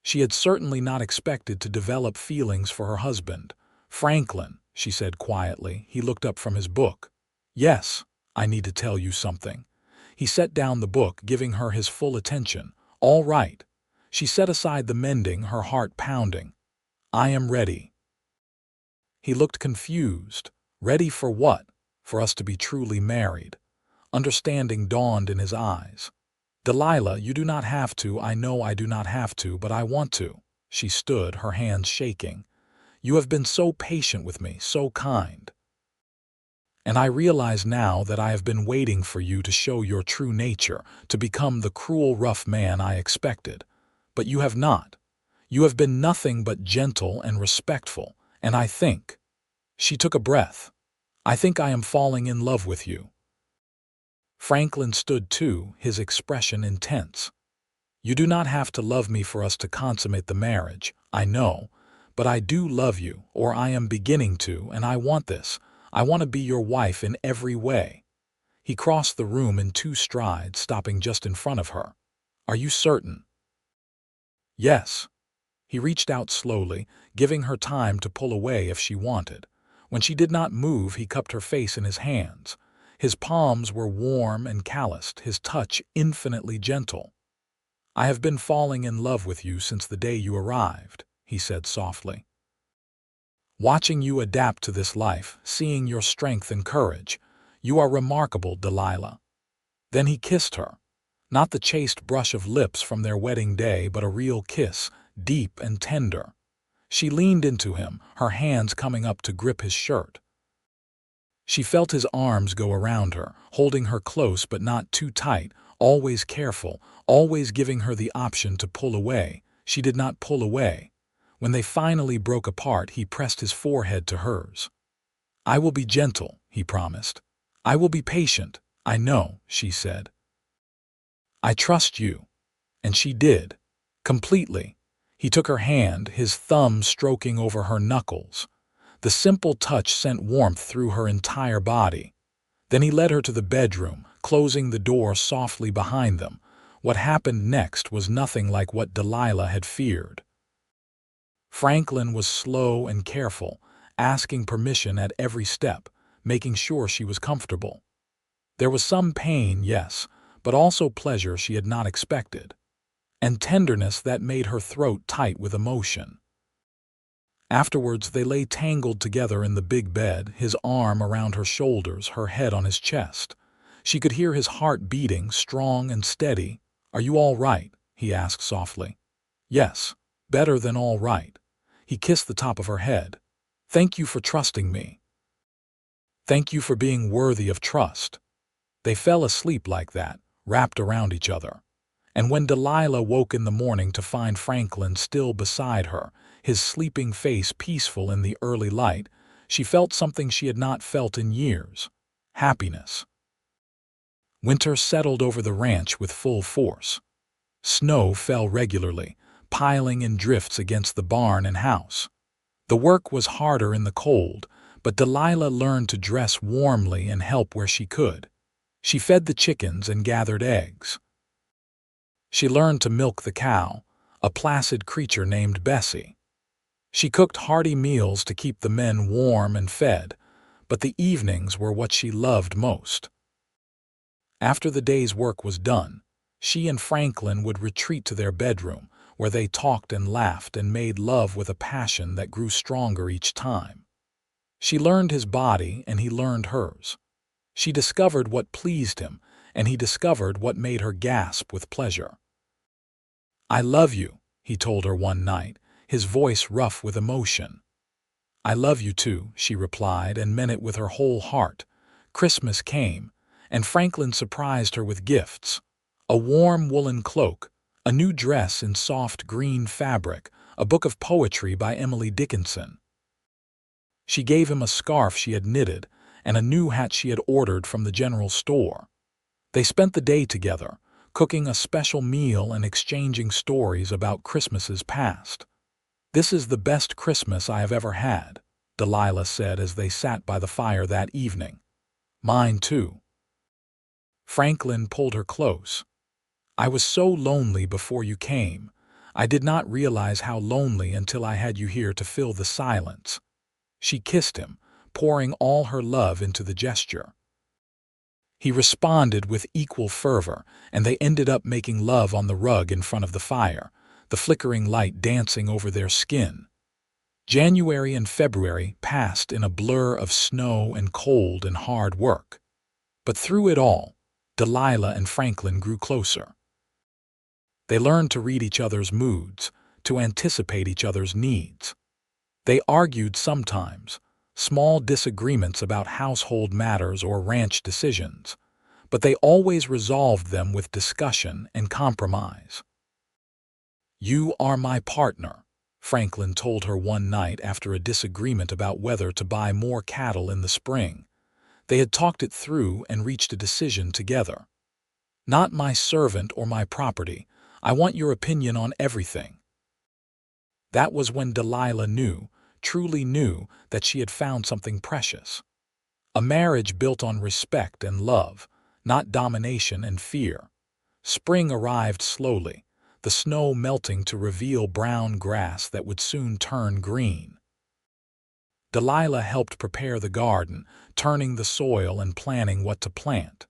Speaker 1: She had certainly not expected to develop feelings for her husband. "Franklin," she said quietly. He looked up from his book. "Yes, I need to tell you something." He set down the book, giving her his full attention. "All right." She set aside the mending, her heart pounding. "I am ready." He looked confused. Ready for what? For us to be truly married. Understanding dawned in his eyes. "Delilah, you do not have to. I know I do not have to, but I want to." She stood, her hands shaking. "You have been so patient with me, so kind. And I realize now that I have been waiting for you to show your true nature, to become the cruel, rough man I expected. But you have not. You have been nothing but gentle and respectful, and I think—" She took a breath. "I think I am falling in love with you." Franklin stood too, his expression intense. "You do not have to love me for us to consummate the marriage, I know, but I do love you, or I am beginning to, and I want this. I want to be your wife in every way." He crossed the room in 2 strides, stopping just in front of her. "Are you certain?" "Yes." He reached out slowly, giving her time to pull away if she wanted. When she did not move, he cupped her face in his hands. His palms were warm and calloused, his touch infinitely gentle. "I have been falling in love with you since the day you arrived," he said softly. "Watching you adapt to this life, seeing your strength and courage. You are remarkable, Delilah." Then he kissed her. Not the chaste brush of lips from their wedding day, but a real kiss, deep and tender. She leaned into him, her hands coming up to grip his shirt. She felt his arms go around her, holding her close but not too tight, always careful, always giving her the option to pull away. She did not pull away. When they finally broke apart, he pressed his forehead to hers. "I will be gentle," he promised. "I will be patient." "I know," she said. "I trust you." And she did. Completely. He took her hand, his thumb stroking over her knuckles. The simple touch sent warmth through her entire body. Then he led her to the bedroom, closing the door softly behind them. What happened next was nothing like what Delilah had feared. Franklin was slow and careful, asking permission at every step, making sure she was comfortable. There was some pain, yes, but also pleasure she had not expected, and tenderness that made her throat tight with emotion. Afterwards, they lay tangled together in the big bed, his arm around her shoulders, her head on his chest. She could hear his heart beating, strong and steady. "Are you all right?" he asked softly. Yes, better than all right. He kissed the top of her head. Thank you for trusting me. Thank you for being worthy of trust. They fell asleep like that, wrapped around each other. And when Delilah woke in the morning to find Franklin still beside her, his sleeping face peaceful in the early light, she felt something she had not felt in years: happiness. Winter settled over the ranch with full force. Snow fell regularly, piling in drifts against the barn and house. The work was harder in the cold, but Delilah learned to dress warmly and help where she could. She fed the chickens and gathered eggs. She learned to milk the cow, a placid creature named Bessie. She cooked hearty meals to keep the men warm and fed, but the evenings were what she loved most. After the day's work was done, she and Franklin would retreat to their bedroom, where they talked and laughed and made love with a passion that grew stronger each time. She learned his body and he learned hers. She discovered what pleased him, and he discovered what made her gasp with pleasure. "I love you," he told her one night, his voice rough with emotion. "I love you too," she replied, and meant it with her whole heart. Christmas came, and Franklin surprised her with gifts: a warm woolen cloak, a new dress in soft green fabric, a book of poetry by Emily Dickinson. She gave him a scarf she had knitted and a new hat she had ordered from the general store. They spent the day together, cooking a special meal and exchanging stories about Christmases past. "This is the best Christmas I have ever had," Delilah said as they sat by the fire that evening. "Mine too." Franklin pulled her close. "I was so lonely before you came. I did not realize how lonely until I had you here to fill the silence." She kissed him, pouring all her love into the gesture. He responded with equal fervor, and they ended up making love on the rug in front of the fire, the flickering light dancing over their skin. January and February passed in a blur of snow and cold and hard work. But through it all, Delilah and Franklin grew closer. They learned to read each other's moods, to anticipate each other's needs. They argued sometimes, small disagreements about household matters or ranch decisions, but they always resolved them with discussion and compromise. "You are my partner," Franklin told her one night after a disagreement about whether to buy more cattle in the spring. They had talked it through and reached a decision together. "Not my servant or my property. I want your opinion on everything." That was when Delilah knew, truly knew, that she had found something precious. A marriage built on respect and love, not domination and fear. Spring arrived slowly, the snow melting to reveal brown grass that would soon turn green. Delilah helped prepare the garden, turning the soil and planning what to plant.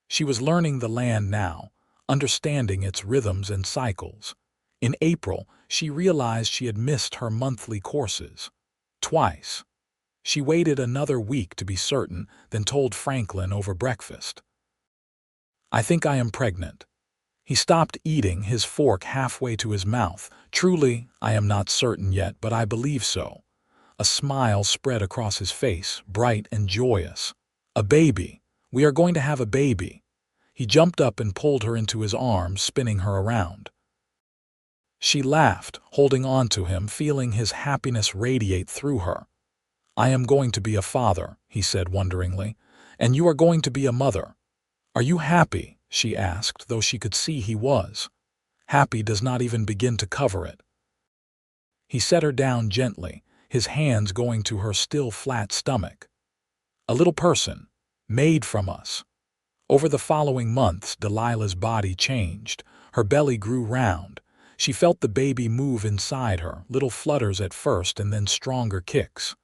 Speaker 1: She was learning the land now, understanding its rhythms and cycles. In April, she realized she had missed her monthly courses. Twice. She waited another week to be certain, then told Franklin over breakfast. "I think I am pregnant." He stopped eating, his fork halfway to his mouth. "Truly, I am not certain yet, but I believe so." A smile spread across his face, bright and joyous. "A baby. We are going to have a baby." He jumped up and pulled her into his arms, spinning her around. She laughed, holding on to him, feeling his happiness radiate through her. "I am going to be a father," he said wonderingly, "and you are going to be a mother. Are you happy?" she asked, though she could see he was. Happy does not even begin to cover it. He set her down gently, his hands going to her still flat stomach. "A little person, made from us." Over the following months, Delilah's body changed. Her belly grew round. She felt the baby move inside her, little flutters at first and then stronger kicks.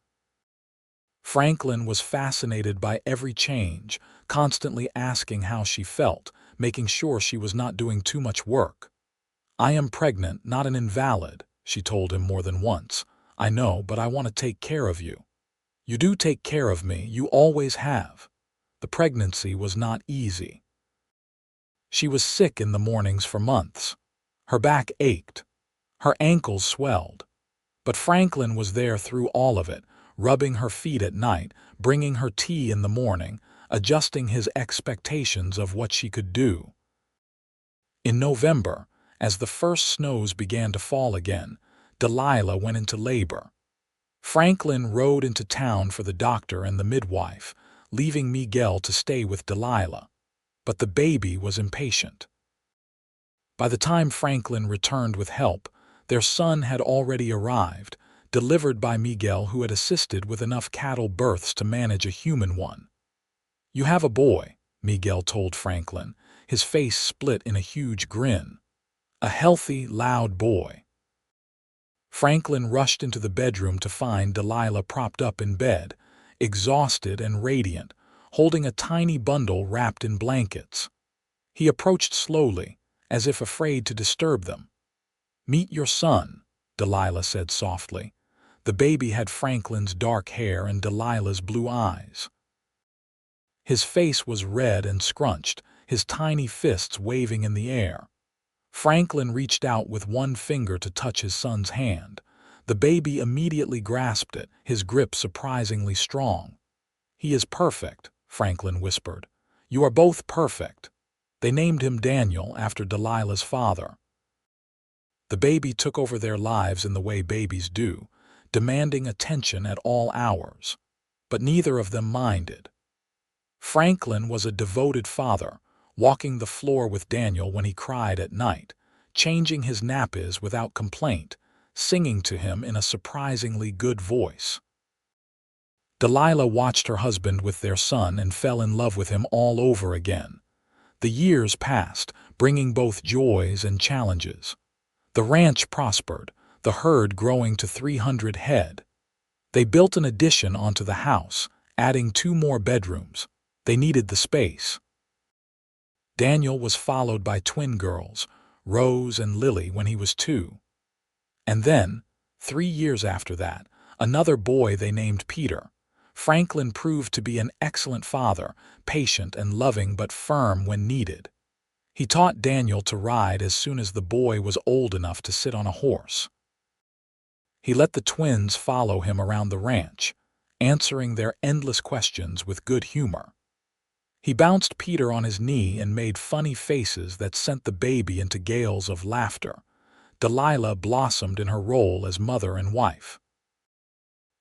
Speaker 1: Franklin was fascinated by every change, constantly asking how she felt, making sure she was not doing too much work. "I am pregnant, not an invalid," she told him more than once. "I know, but I want to take care of you." "You do take care of me, you always have." The pregnancy was not easy. She was sick in the mornings for months. Her back ached. Her ankles swelled. But Franklin was there through all of it, rubbing her feet at night, bringing her tea in the morning, adjusting his expectations of what she could do. In November, as the first snows began to fall again, Delilah went into labor. Franklin rode into town for the doctor and the midwife, leaving Miguel to stay with Delilah. But the baby was impatient. By the time Franklin returned with help, their son had already arrived, delivered by Miguel, who had assisted with enough cattle births to manage a human one. "You have a boy," Miguel told Franklin, his face split in a huge grin. "A healthy, loud boy." Franklin rushed into the bedroom to find Delilah propped up in bed, exhausted and radiant, holding a tiny bundle wrapped in blankets. He approached slowly, as if afraid to disturb them. "Meet your son," Delilah said softly. The baby had Franklin's dark hair and Delilah's blue eyes. His face was red and scrunched, his tiny fists waving in the air. Franklin reached out with one finger to touch his son's hand. The baby immediately grasped it, his grip surprisingly strong. "He is perfect," Franklin whispered. "You are both perfect." They named him Daniel after Delilah's father. The baby took over their lives in the way babies do, demanding attention at all hours. But neither of them minded. Franklin was a devoted father, walking the floor with Daniel when he cried at night, changing his nappies without complaint, singing to him in a surprisingly good voice. Delilah watched her husband with their son and fell in love with him all over again. The years passed, bringing both joys and challenges. The ranch prospered, the herd growing to 300 head. They built an addition onto the house, adding 2 more bedrooms. They needed the space. Daniel was followed by twin girls, Rose and Lily, when he was 2. And then, 3 years after that, another boy they named Peter. Franklin proved to be an excellent father, patient and loving but firm when needed. He taught Daniel to ride as soon as the boy was old enough to sit on a horse. He let the twins follow him around the ranch, answering their endless questions with good humor. He bounced Peter on his knee and made funny faces that sent the baby into gales of laughter. Delilah blossomed in her role as mother and wife.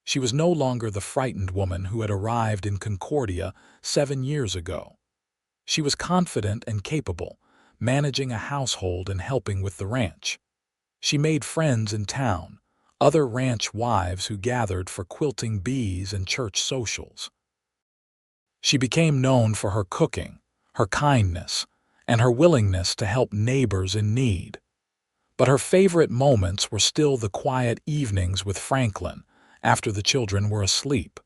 Speaker 1: She was no longer the frightened woman who had arrived in Concordia 7 years ago. She was confident and capable, managing a household and helping with the ranch. She made friends in town, other ranch wives who gathered for quilting bees and church socials. She became known for her cooking, her kindness, and her willingness to help neighbors in need. But her favorite moments were still the quiet evenings with Franklin after the children were asleep.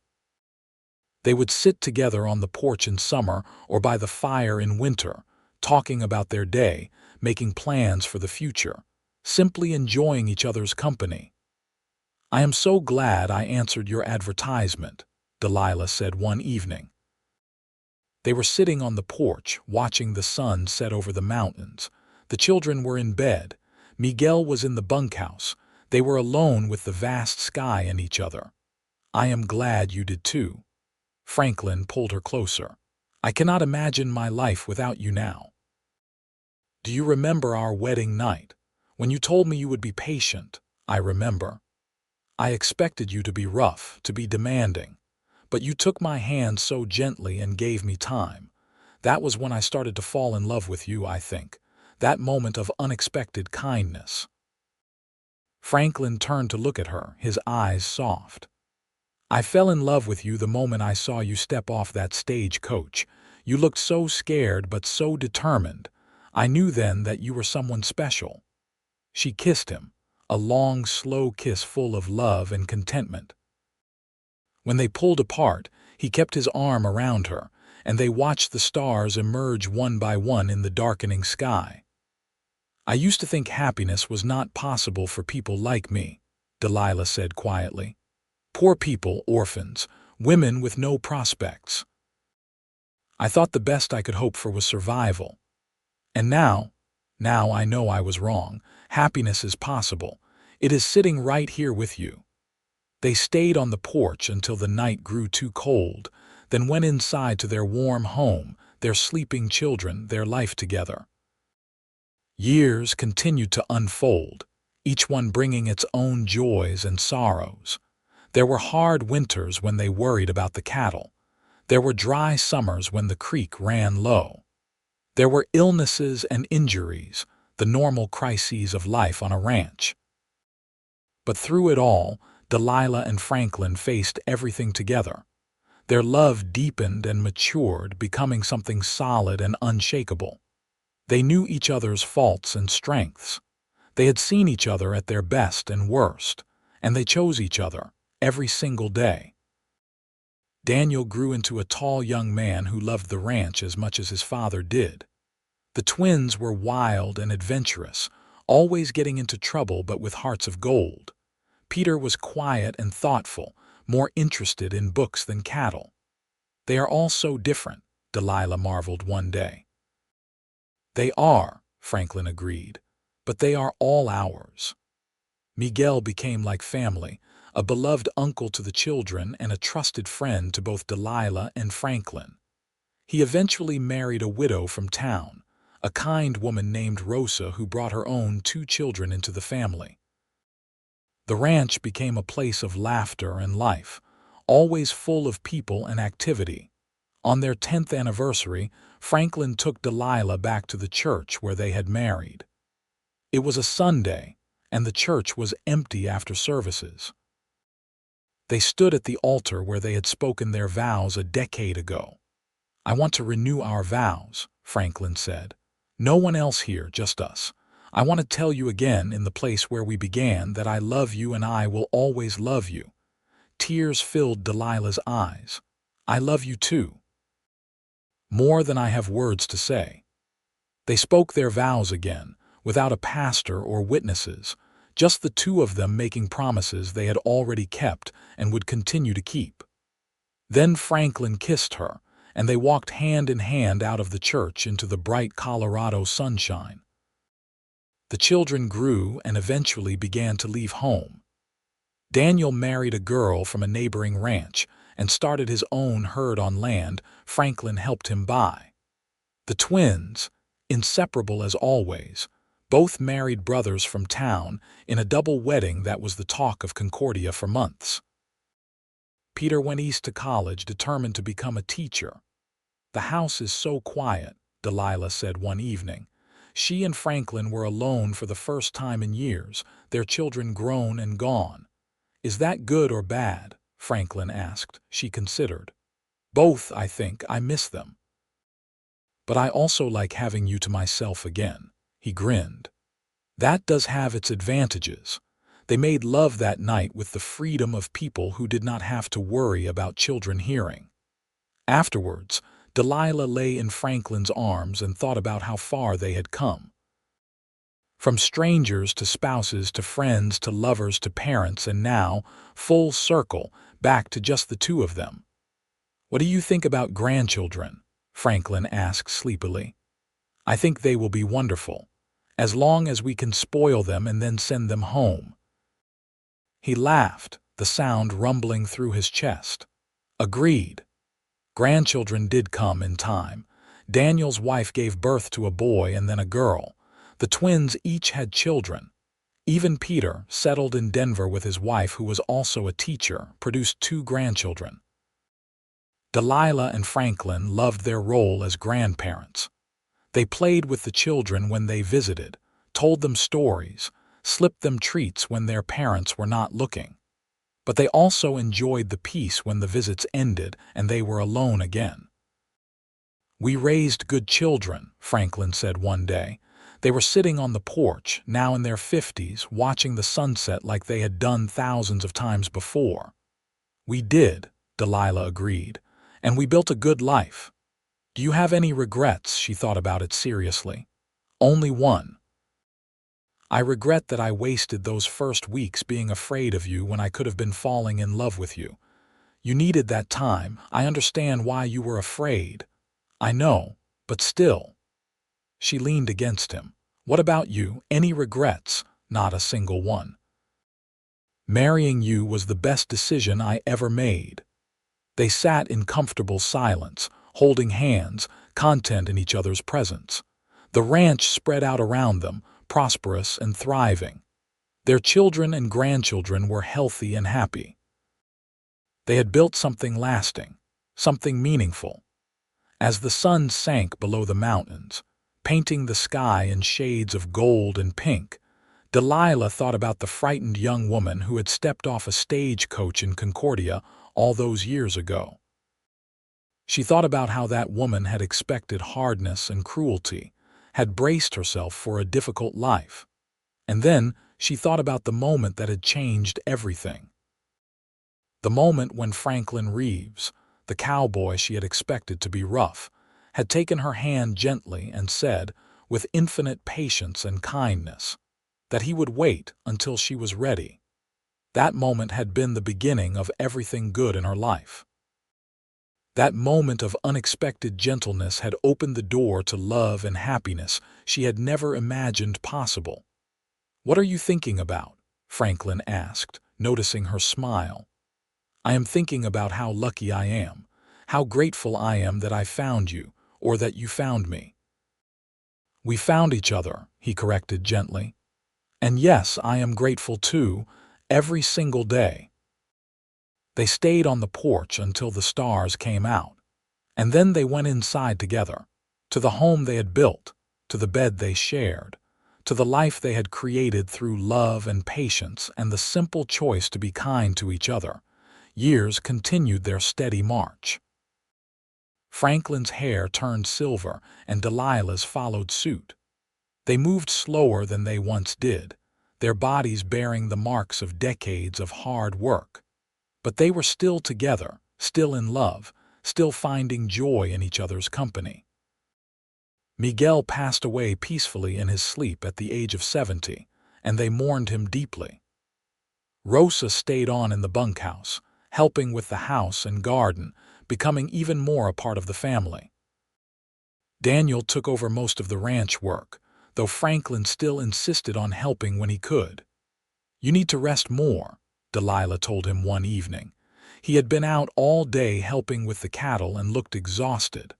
Speaker 1: They would sit together on the porch in summer or by the fire in winter, talking about their day, making plans for the future, simply enjoying each other's company. "I am so glad I answered your advertisement," Delilah said one evening. They were sitting on the porch, watching the sun set over the mountains. The children were in bed. Miguel was in the bunkhouse. They were alone with the vast sky and each other. "I am glad you did too." Franklin pulled her closer. "I cannot imagine my life without you now." "Do you remember our wedding night? When you told me you would be patient?" "I remember. I expected you to be rough, to be demanding. But you took my hand so gently and gave me time. That was when I started to fall in love with you, I think. That moment of unexpected kindness." Franklin turned to look at her, his eyes soft. "I fell in love with you the moment I saw you step off that stagecoach. You looked so scared but so determined. I knew then that you were someone special." She kissed him, a long, slow kiss full of love and contentment. When they pulled apart, he kept his arm around her, and they watched the stars emerge one by one in the darkening sky. "I used to think happiness was not possible for people like me," Delilah said quietly. "Poor people, orphans, women with no prospects. I thought the best I could hope for was survival. And now, Now I know I was wrong. Happiness is possible. It is sitting right here with you." They stayed on the porch until the night grew too cold, then went inside to their warm home, their sleeping children, their life together. Years continued to unfold, each one bringing its own joys and sorrows. There were hard winters when they worried about the cattle. There were dry summers when the creek ran low. There were illnesses and injuries, the normal crises of life on a ranch. But through it all, Delilah and Franklin faced everything together. Their love deepened and matured, becoming something solid and unshakable. They knew each other's faults and strengths. They had seen each other at their best and worst, and they chose each other every single day. Daniel grew into a tall young man who loved the ranch as much as his father did. The twins were wild and adventurous, always getting into trouble but with hearts of gold. Peter was quiet and thoughtful, more interested in books than cattle. "They are all so different," Delilah marveled one day. "They are," Franklin agreed, "but they are all ours." Miguel became like family, a beloved uncle to the children and a trusted friend to both Delilah and Franklin. He eventually married a widow from town, a kind woman named Rosa who brought her own 2 children into the family. The ranch became a place of laughter and life, always full of people and activity. On their 10th anniversary, Franklin took Delilah back to the church where they had married. It was a Sunday, and the church was empty after services. They stood at the altar where they had spoken their vows a decade ago. "I want to renew our vows," Franklin said. "No one else here, just us. I want to tell you again in the place where we began that I love you and I will always love you." Tears filled Delilah's eyes. "I love you too. More than I have words to say." They spoke their vows again, without a pastor or witnesses, just the 2 of them making promises they had already kept and would continue to keep. Then Franklin kissed her, and they walked hand in hand out of the church into the bright Colorado sunshine. The children grew and eventually began to leave home. Daniel married a girl from a neighboring ranch and started his own herd on land Franklin helped him buy. The twins, inseparable as always, both married brothers from town in a double wedding that was the talk of Concordia for months. Peter went east to college, determined to become a teacher. "The house is so quiet," Delilah said one evening. She and Franklin were alone for the first time in years, their children grown and gone. "Is that good or bad?" Franklin asked. She considered. "Both, I think. I miss them. But I also like having you to myself again." He grinned. "That does have its advantages." They made love that night with the freedom of people who did not have to worry about children hearing. Afterwards, Delilah lay in Franklin's arms and thought about how far they had come. From strangers to spouses to friends to lovers to parents, and now, full circle, back to just the 2 of them. "What do you think about grandchildren?" Franklin asked sleepily. "I think they will be wonderful, as long as we can spoil them and then send them home." He laughed, the sound rumbling through his chest. "Agreed." Grandchildren did come in time. Daniel's wife gave birth to a boy and then a girl. The twins each had children. Even Peter, settled in Denver with his wife who was also a teacher, produced 2 grandchildren. Delilah and Franklin loved their role as grandparents. They played with the children when they visited, told them stories, slipped them treats when their parents were not looking. But they also enjoyed the peace when the visits ended and they were alone again. "We raised good children," Franklin said one day. They were sitting on the porch, now in their 50s, watching the sunset like they had done thousands of times before. "We did," Delilah agreed, "and we built a good life." "Do you have any regrets?" She thought about it seriously. "Only one. I regret that I wasted those first weeks being afraid of you when I could have been falling in love with you. You needed that time. I understand why you were afraid." "I know, but still." She leaned against him. What about you? Any regrets? Not a single one. Marrying you was the best decision I ever made. They sat in comfortable silence, holding hands, content in each other's presence. The ranch spread out around them, prosperous and thriving. Their children and grandchildren were healthy and happy. They had built something lasting, something meaningful. As the sun sank below the mountains, painting the sky in shades of gold and pink, Delilah thought about the frightened young woman who had stepped off a stagecoach in Concordia all those years ago. She thought about how that woman had expected hardness and cruelty, had braced herself for a difficult life. And then she thought about the moment that had changed everything. The moment when Franklin Reeves, the cowboy she had expected to be rough, had taken her hand gently and said, with infinite patience and kindness, that he would wait until she was ready. That moment had been the beginning of everything good in her life. That moment of unexpected gentleness had opened the door to love and happiness she had never imagined possible. "What are you thinking about?" Franklin asked, noticing her smile. "I am thinking about how lucky I am, how grateful I am that I found you, or that you found me." "We found each other," he corrected gently. "And yes, I am grateful too, every single day." They stayed on the porch until the stars came out, and then they went inside together, to the home they had built, to the bed they shared, to the life they had created through love and patience and the simple choice to be kind to each other. Years continued their steady march. Franklin's hair turned silver and Delilah's followed suit. They moved slower than they once did, their bodies bearing the marks of decades of hard work. But they were still together, still in love, still finding joy in each other's company. Miguel passed away peacefully in his sleep at the age of 70, and they mourned him deeply. Rosa stayed on in the bunkhouse, helping with the house and garden, becoming even more a part of the family. Daniel took over most of the ranch work, though Franklin still insisted on helping when he could. "You need to rest more," Delilah told him one evening. He had been out all day helping with the cattle and looked exhausted.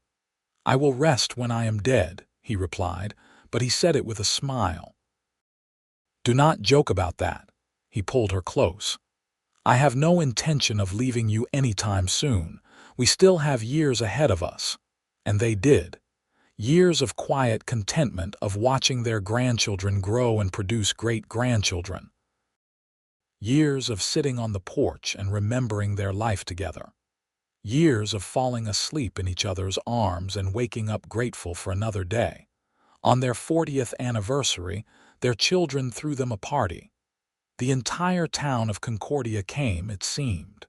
Speaker 1: "I will rest when I am dead," he replied, but he said it with a smile. "Do not joke about that." He pulled her close. "I have no intention of leaving you anytime soon. We still have years ahead of us." And they did. Years of quiet contentment of watching their grandchildren grow and produce great-grandchildren. Years of sitting on the porch and remembering their life together. Years of falling asleep in each other's arms and waking up grateful for another day. On their 40th anniversary, their children threw them a party. The entire town of Concordia came, it seemed.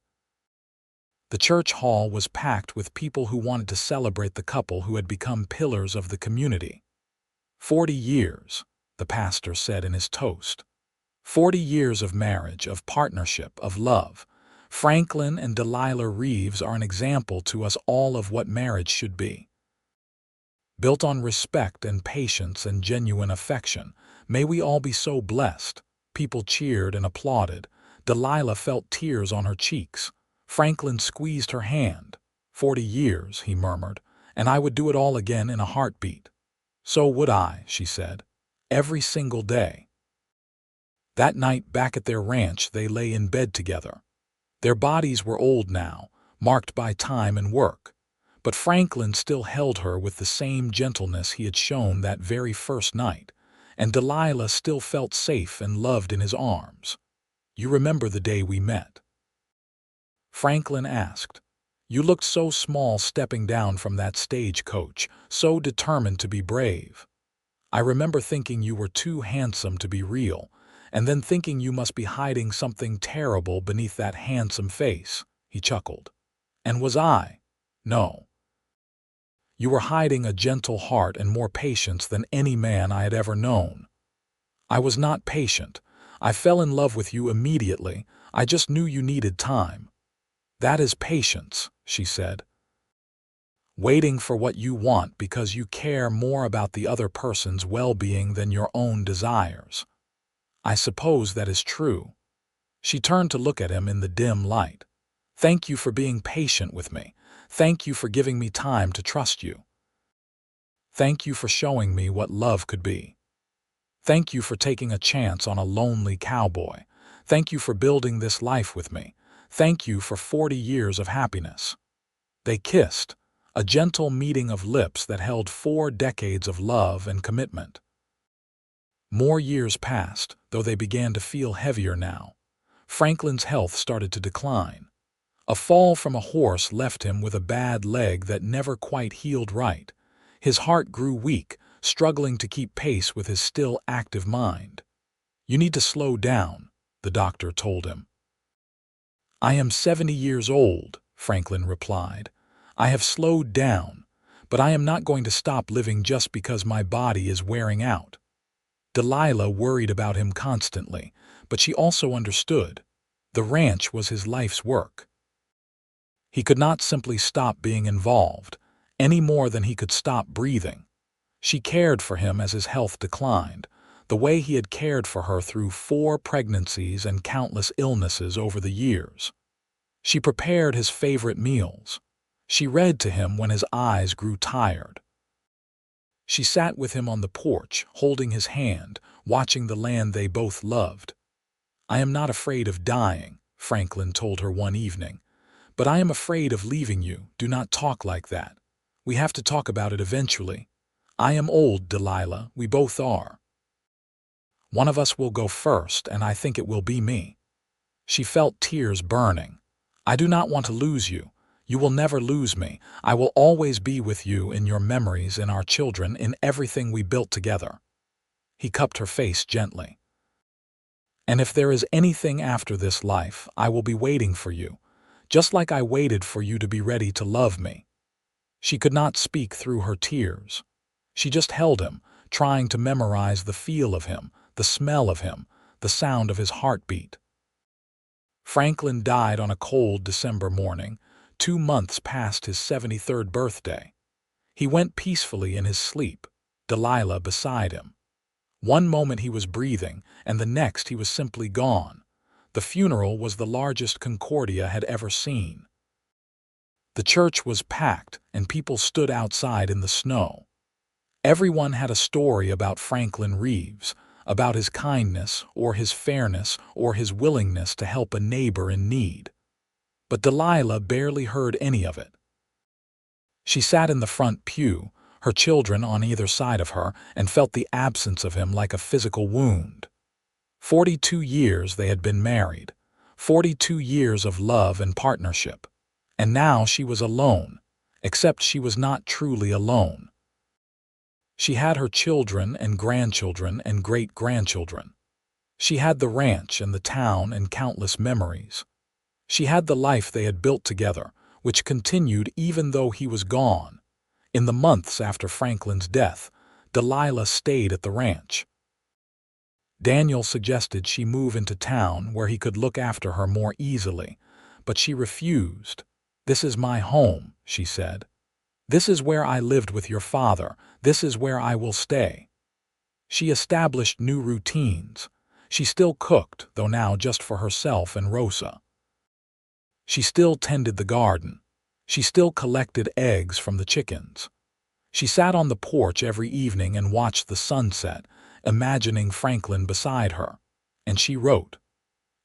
Speaker 1: The church hall was packed with people who wanted to celebrate the couple who had become pillars of the community. 40 years, the pastor said in his toast. 40 years of marriage, of partnership, of love. Franklin and Delilah Reeves are an example to us all of what marriage should be. Built on respect and patience and genuine affection, may we all be so blessed. People cheered and applauded. Delilah felt tears on her cheeks. Franklin squeezed her hand. 40 years, he murmured, and I would do it all again in a heartbeat. So would I, she said. Every single day. That night back at their ranch they lay in bed together. Their bodies were old now, marked by time and work, but Franklin still held her with the same gentleness he had shown that very first night, and Delilah still felt safe and loved in his arms. "You remember the day we met?" Franklin asked. "You looked so small stepping down from that stagecoach, so determined to be brave. I remember thinking you were too handsome to be real, and then thinking you must be hiding something terrible beneath that handsome face," he chuckled. "And was I? No. You were hiding a gentle heart and more patience than any man I had ever known. I was not patient. I fell in love with you immediately. I just knew you needed time." "That is patience," she said. waiting for what you want because you care more about the other person's well-being than your own desires. I suppose that is true. She turned to look at him in the dim light. Thank you for being patient with me. Thank you for giving me time to trust you. Thank you for showing me what love could be. Thank you for taking a chance on a lonely cowboy. Thank you for building this life with me. Thank you for 40 years of happiness. They kissed, a gentle meeting of lips that held 4 decades of love and commitment. More years passed, though they began to feel heavier now. Franklin's health started to decline. A fall from a horse left him with a bad leg that never quite healed right. His heart grew weak, struggling to keep pace with his still active mind. You need to slow down, the doctor told him. I am 70 years old, Franklin replied. I have slowed down, but I am not going to stop living just because my body is wearing out. Delilah worried about him constantly, but she also understood. The ranch was his life's work. He could not simply stop being involved, any more than he could stop breathing. She cared for him as his health declined, the way he had cared for her through 4 pregnancies and countless illnesses over the years. She prepared his favorite meals. She read to him when his eyes grew tired. She sat with him on the porch, holding his hand, watching the land they both loved. I am not afraid of dying, Franklin told her one evening, but I am afraid of leaving you. Do not talk like that. We have to talk about it eventually. I am old, Delilah, we both are. One of us will go first, and I think it will be me. She felt tears burning. I do not want to lose you. You will never lose me. I will always be with you in your memories, in our children, in everything we built together. He cupped her face gently. And if there is anything after this life, I will be waiting for you, just like I waited for you to be ready to love me. She could not speak through her tears. She just held him, trying to memorize the feel of him, the smell of him, the sound of his heartbeat. Franklin died on a cold December morning, 2 months past his 73rd birthday. He went peacefully in his sleep, Delilah beside him. One moment he was breathing, and the next he was simply gone. The funeral was the largest Concordia had ever seen. The church was packed, and people stood outside in the snow. Everyone had a story about Franklin Reeves, about his kindness, or his fairness, or his willingness to help a neighbor in need. But Delilah barely heard any of it. She sat in the front pew, her children on either side of her, and felt the absence of him like a physical wound. 42 years they had been married, 42 years of love and partnership. And now she was alone, except she was not truly alone. She had her children and grandchildren and great-grandchildren. She had the ranch and the town and countless memories. She had the life they had built together, which continued even though he was gone. In the months after Franklin's death, Delilah stayed at the ranch. Daniel suggested she move into town where he could look after her more easily, but she refused. This is my home, she said. This is where I lived with your father. This is where I will stay. She established new routines. She still cooked, though now just for herself and Rosa. She still tended the garden. She still collected eggs from the chickens. She sat on the porch every evening and watched the sunset, imagining Franklin beside her. And she wrote.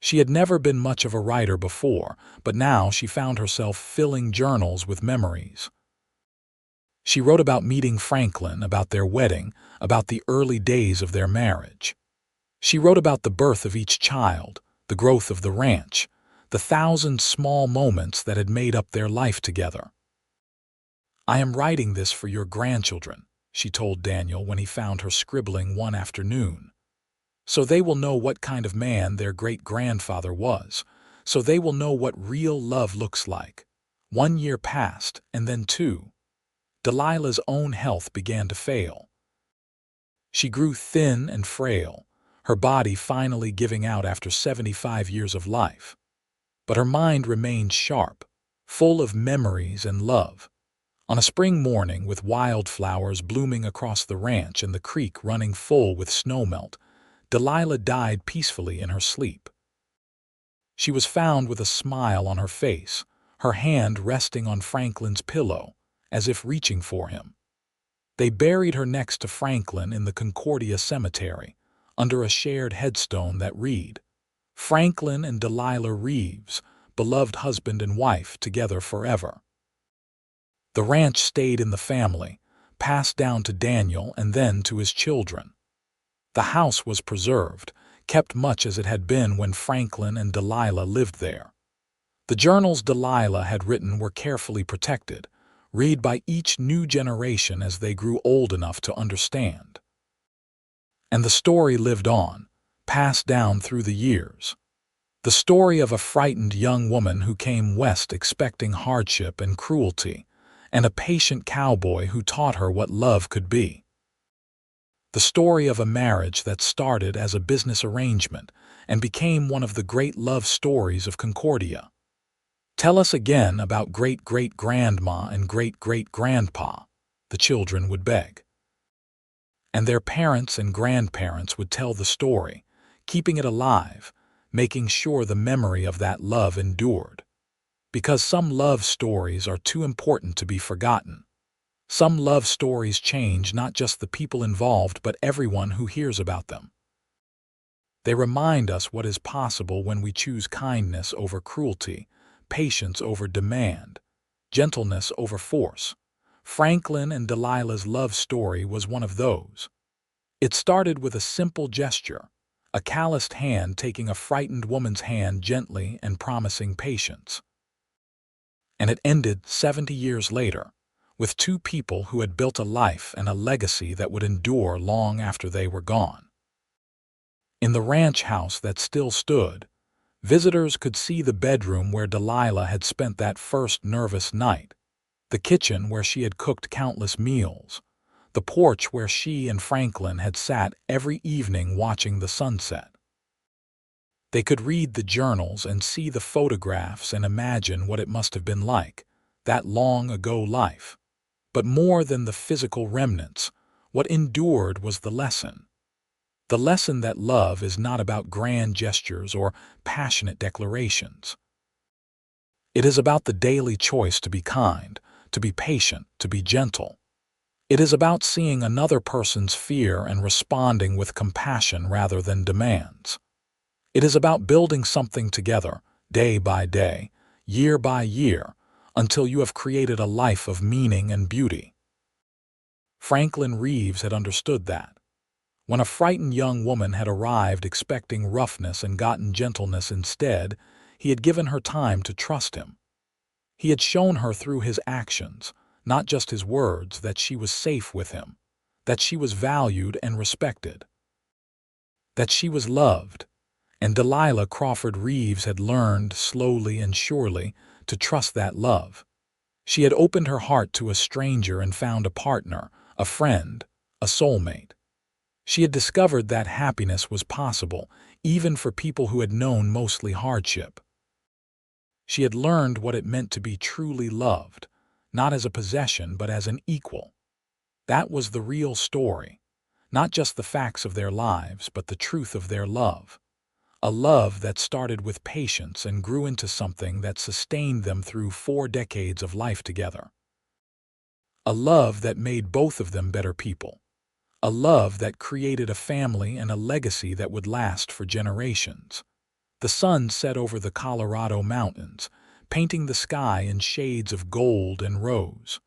Speaker 1: She had never been much of a writer before, but now she found herself filling journals with memories. She wrote about meeting Franklin, about their wedding, about the early days of their marriage. She wrote about the birth of each child, the growth of the ranch, the 1,000 small moments that had made up their life together. I am writing this for your grandchildren, she told Daniel when he found her scribbling one afternoon. So they will know what kind of man their great-grandfather was, so they will know what real love looks like. 1 year passed, and then 2. Delilah's own health began to fail. She grew thin and frail, her body finally giving out after 75 years of life. But her mind remained sharp, full of memories and love. On a spring morning with wildflowers blooming across the ranch and the creek running full with snowmelt, Delilah died peacefully in her sleep. She was found with a smile on her face, her hand resting on Franklin's pillow, as if reaching for him. They buried her next to Franklin in the Concordia Cemetery, under a shared headstone that read, "Franklin and Delilah Reeves, beloved husband and wife, together forever." The ranch stayed in the family, passed down to Daniel and then to his children. The house was preserved, kept much as it had been when Franklin and Delilah lived there. The journals Delilah had written were carefully protected, read by each new generation as they grew old enough to understand. And the story lived on, passed down through the years. The story of a frightened young woman who came west expecting hardship and cruelty, and a patient cowboy who taught her what love could be. The story of a marriage that started as a business arrangement and became one of the great love stories of Concordia. "Tell us again about great-great-grandma and great-great-grandpa," the children would beg. And their parents and grandparents would tell the story, keeping it alive, making sure the memory of that love endured. Because some love stories are too important to be forgotten. Some love stories change not just the people involved but everyone who hears about them. They remind us what is possible when we choose kindness over cruelty, patience over demand, gentleness over force. Franklin and Delilah's love story was one of those. It started with a simple gesture, a calloused hand taking a frightened woman's hand gently and promising patience. And it ended 70 years later, with two people who had built a life and a legacy that would endure long after they were gone. In the ranch house that still stood, visitors could see the bedroom where Delilah had spent that first nervous night, the kitchen where she had cooked countless meals, the porch where she and Franklin had sat every evening watching the sunset. They could read the journals and see the photographs and imagine what it must have been like, that long-ago life. But more than the physical remnants, what endured was the lesson. The lesson that love is not about grand gestures or passionate declarations. It is about the daily choice to be kind, to be patient, to be gentle. It is about seeing another person's fear and responding with compassion rather than demands. It is about building something together, day by day, year by year, until you have created a life of meaning and beauty. Franklin Reeves had understood that. When a frightened young woman had arrived expecting roughness and gotten gentleness instead, he had given her time to trust him. He had shown her through his actions, not just his words, that she was safe with him, that she was valued and respected, that she was loved. And Delilah Crawford Reeves had learned, slowly and surely, to trust that love. She had opened her heart to a stranger and found a partner, a friend, a soulmate. She had discovered that happiness was possible, even for people who had known mostly hardship. She had learned what it meant to be truly loved, not as a possession but as an equal. That was the real story, not just the facts of their lives but the truth of their love. A love that started with patience and grew into something that sustained them through 4 decades of life together. A love that made both of them better people. A love that created a family and a legacy that would last for generations. The sun set over the Colorado mountains, painting the sky in shades of gold and rose.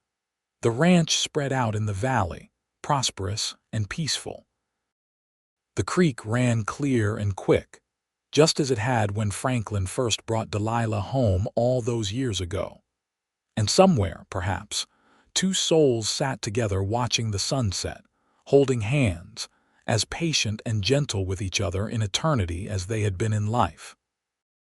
Speaker 1: The ranch spread out in the valley, prosperous and peaceful. The creek ran clear and quick, just as it had when Franklin first brought Delilah home all those years ago. And somewhere, perhaps, 2 souls sat together watching the sunset, holding hands, as patient and gentle with each other in eternity as they had been in life.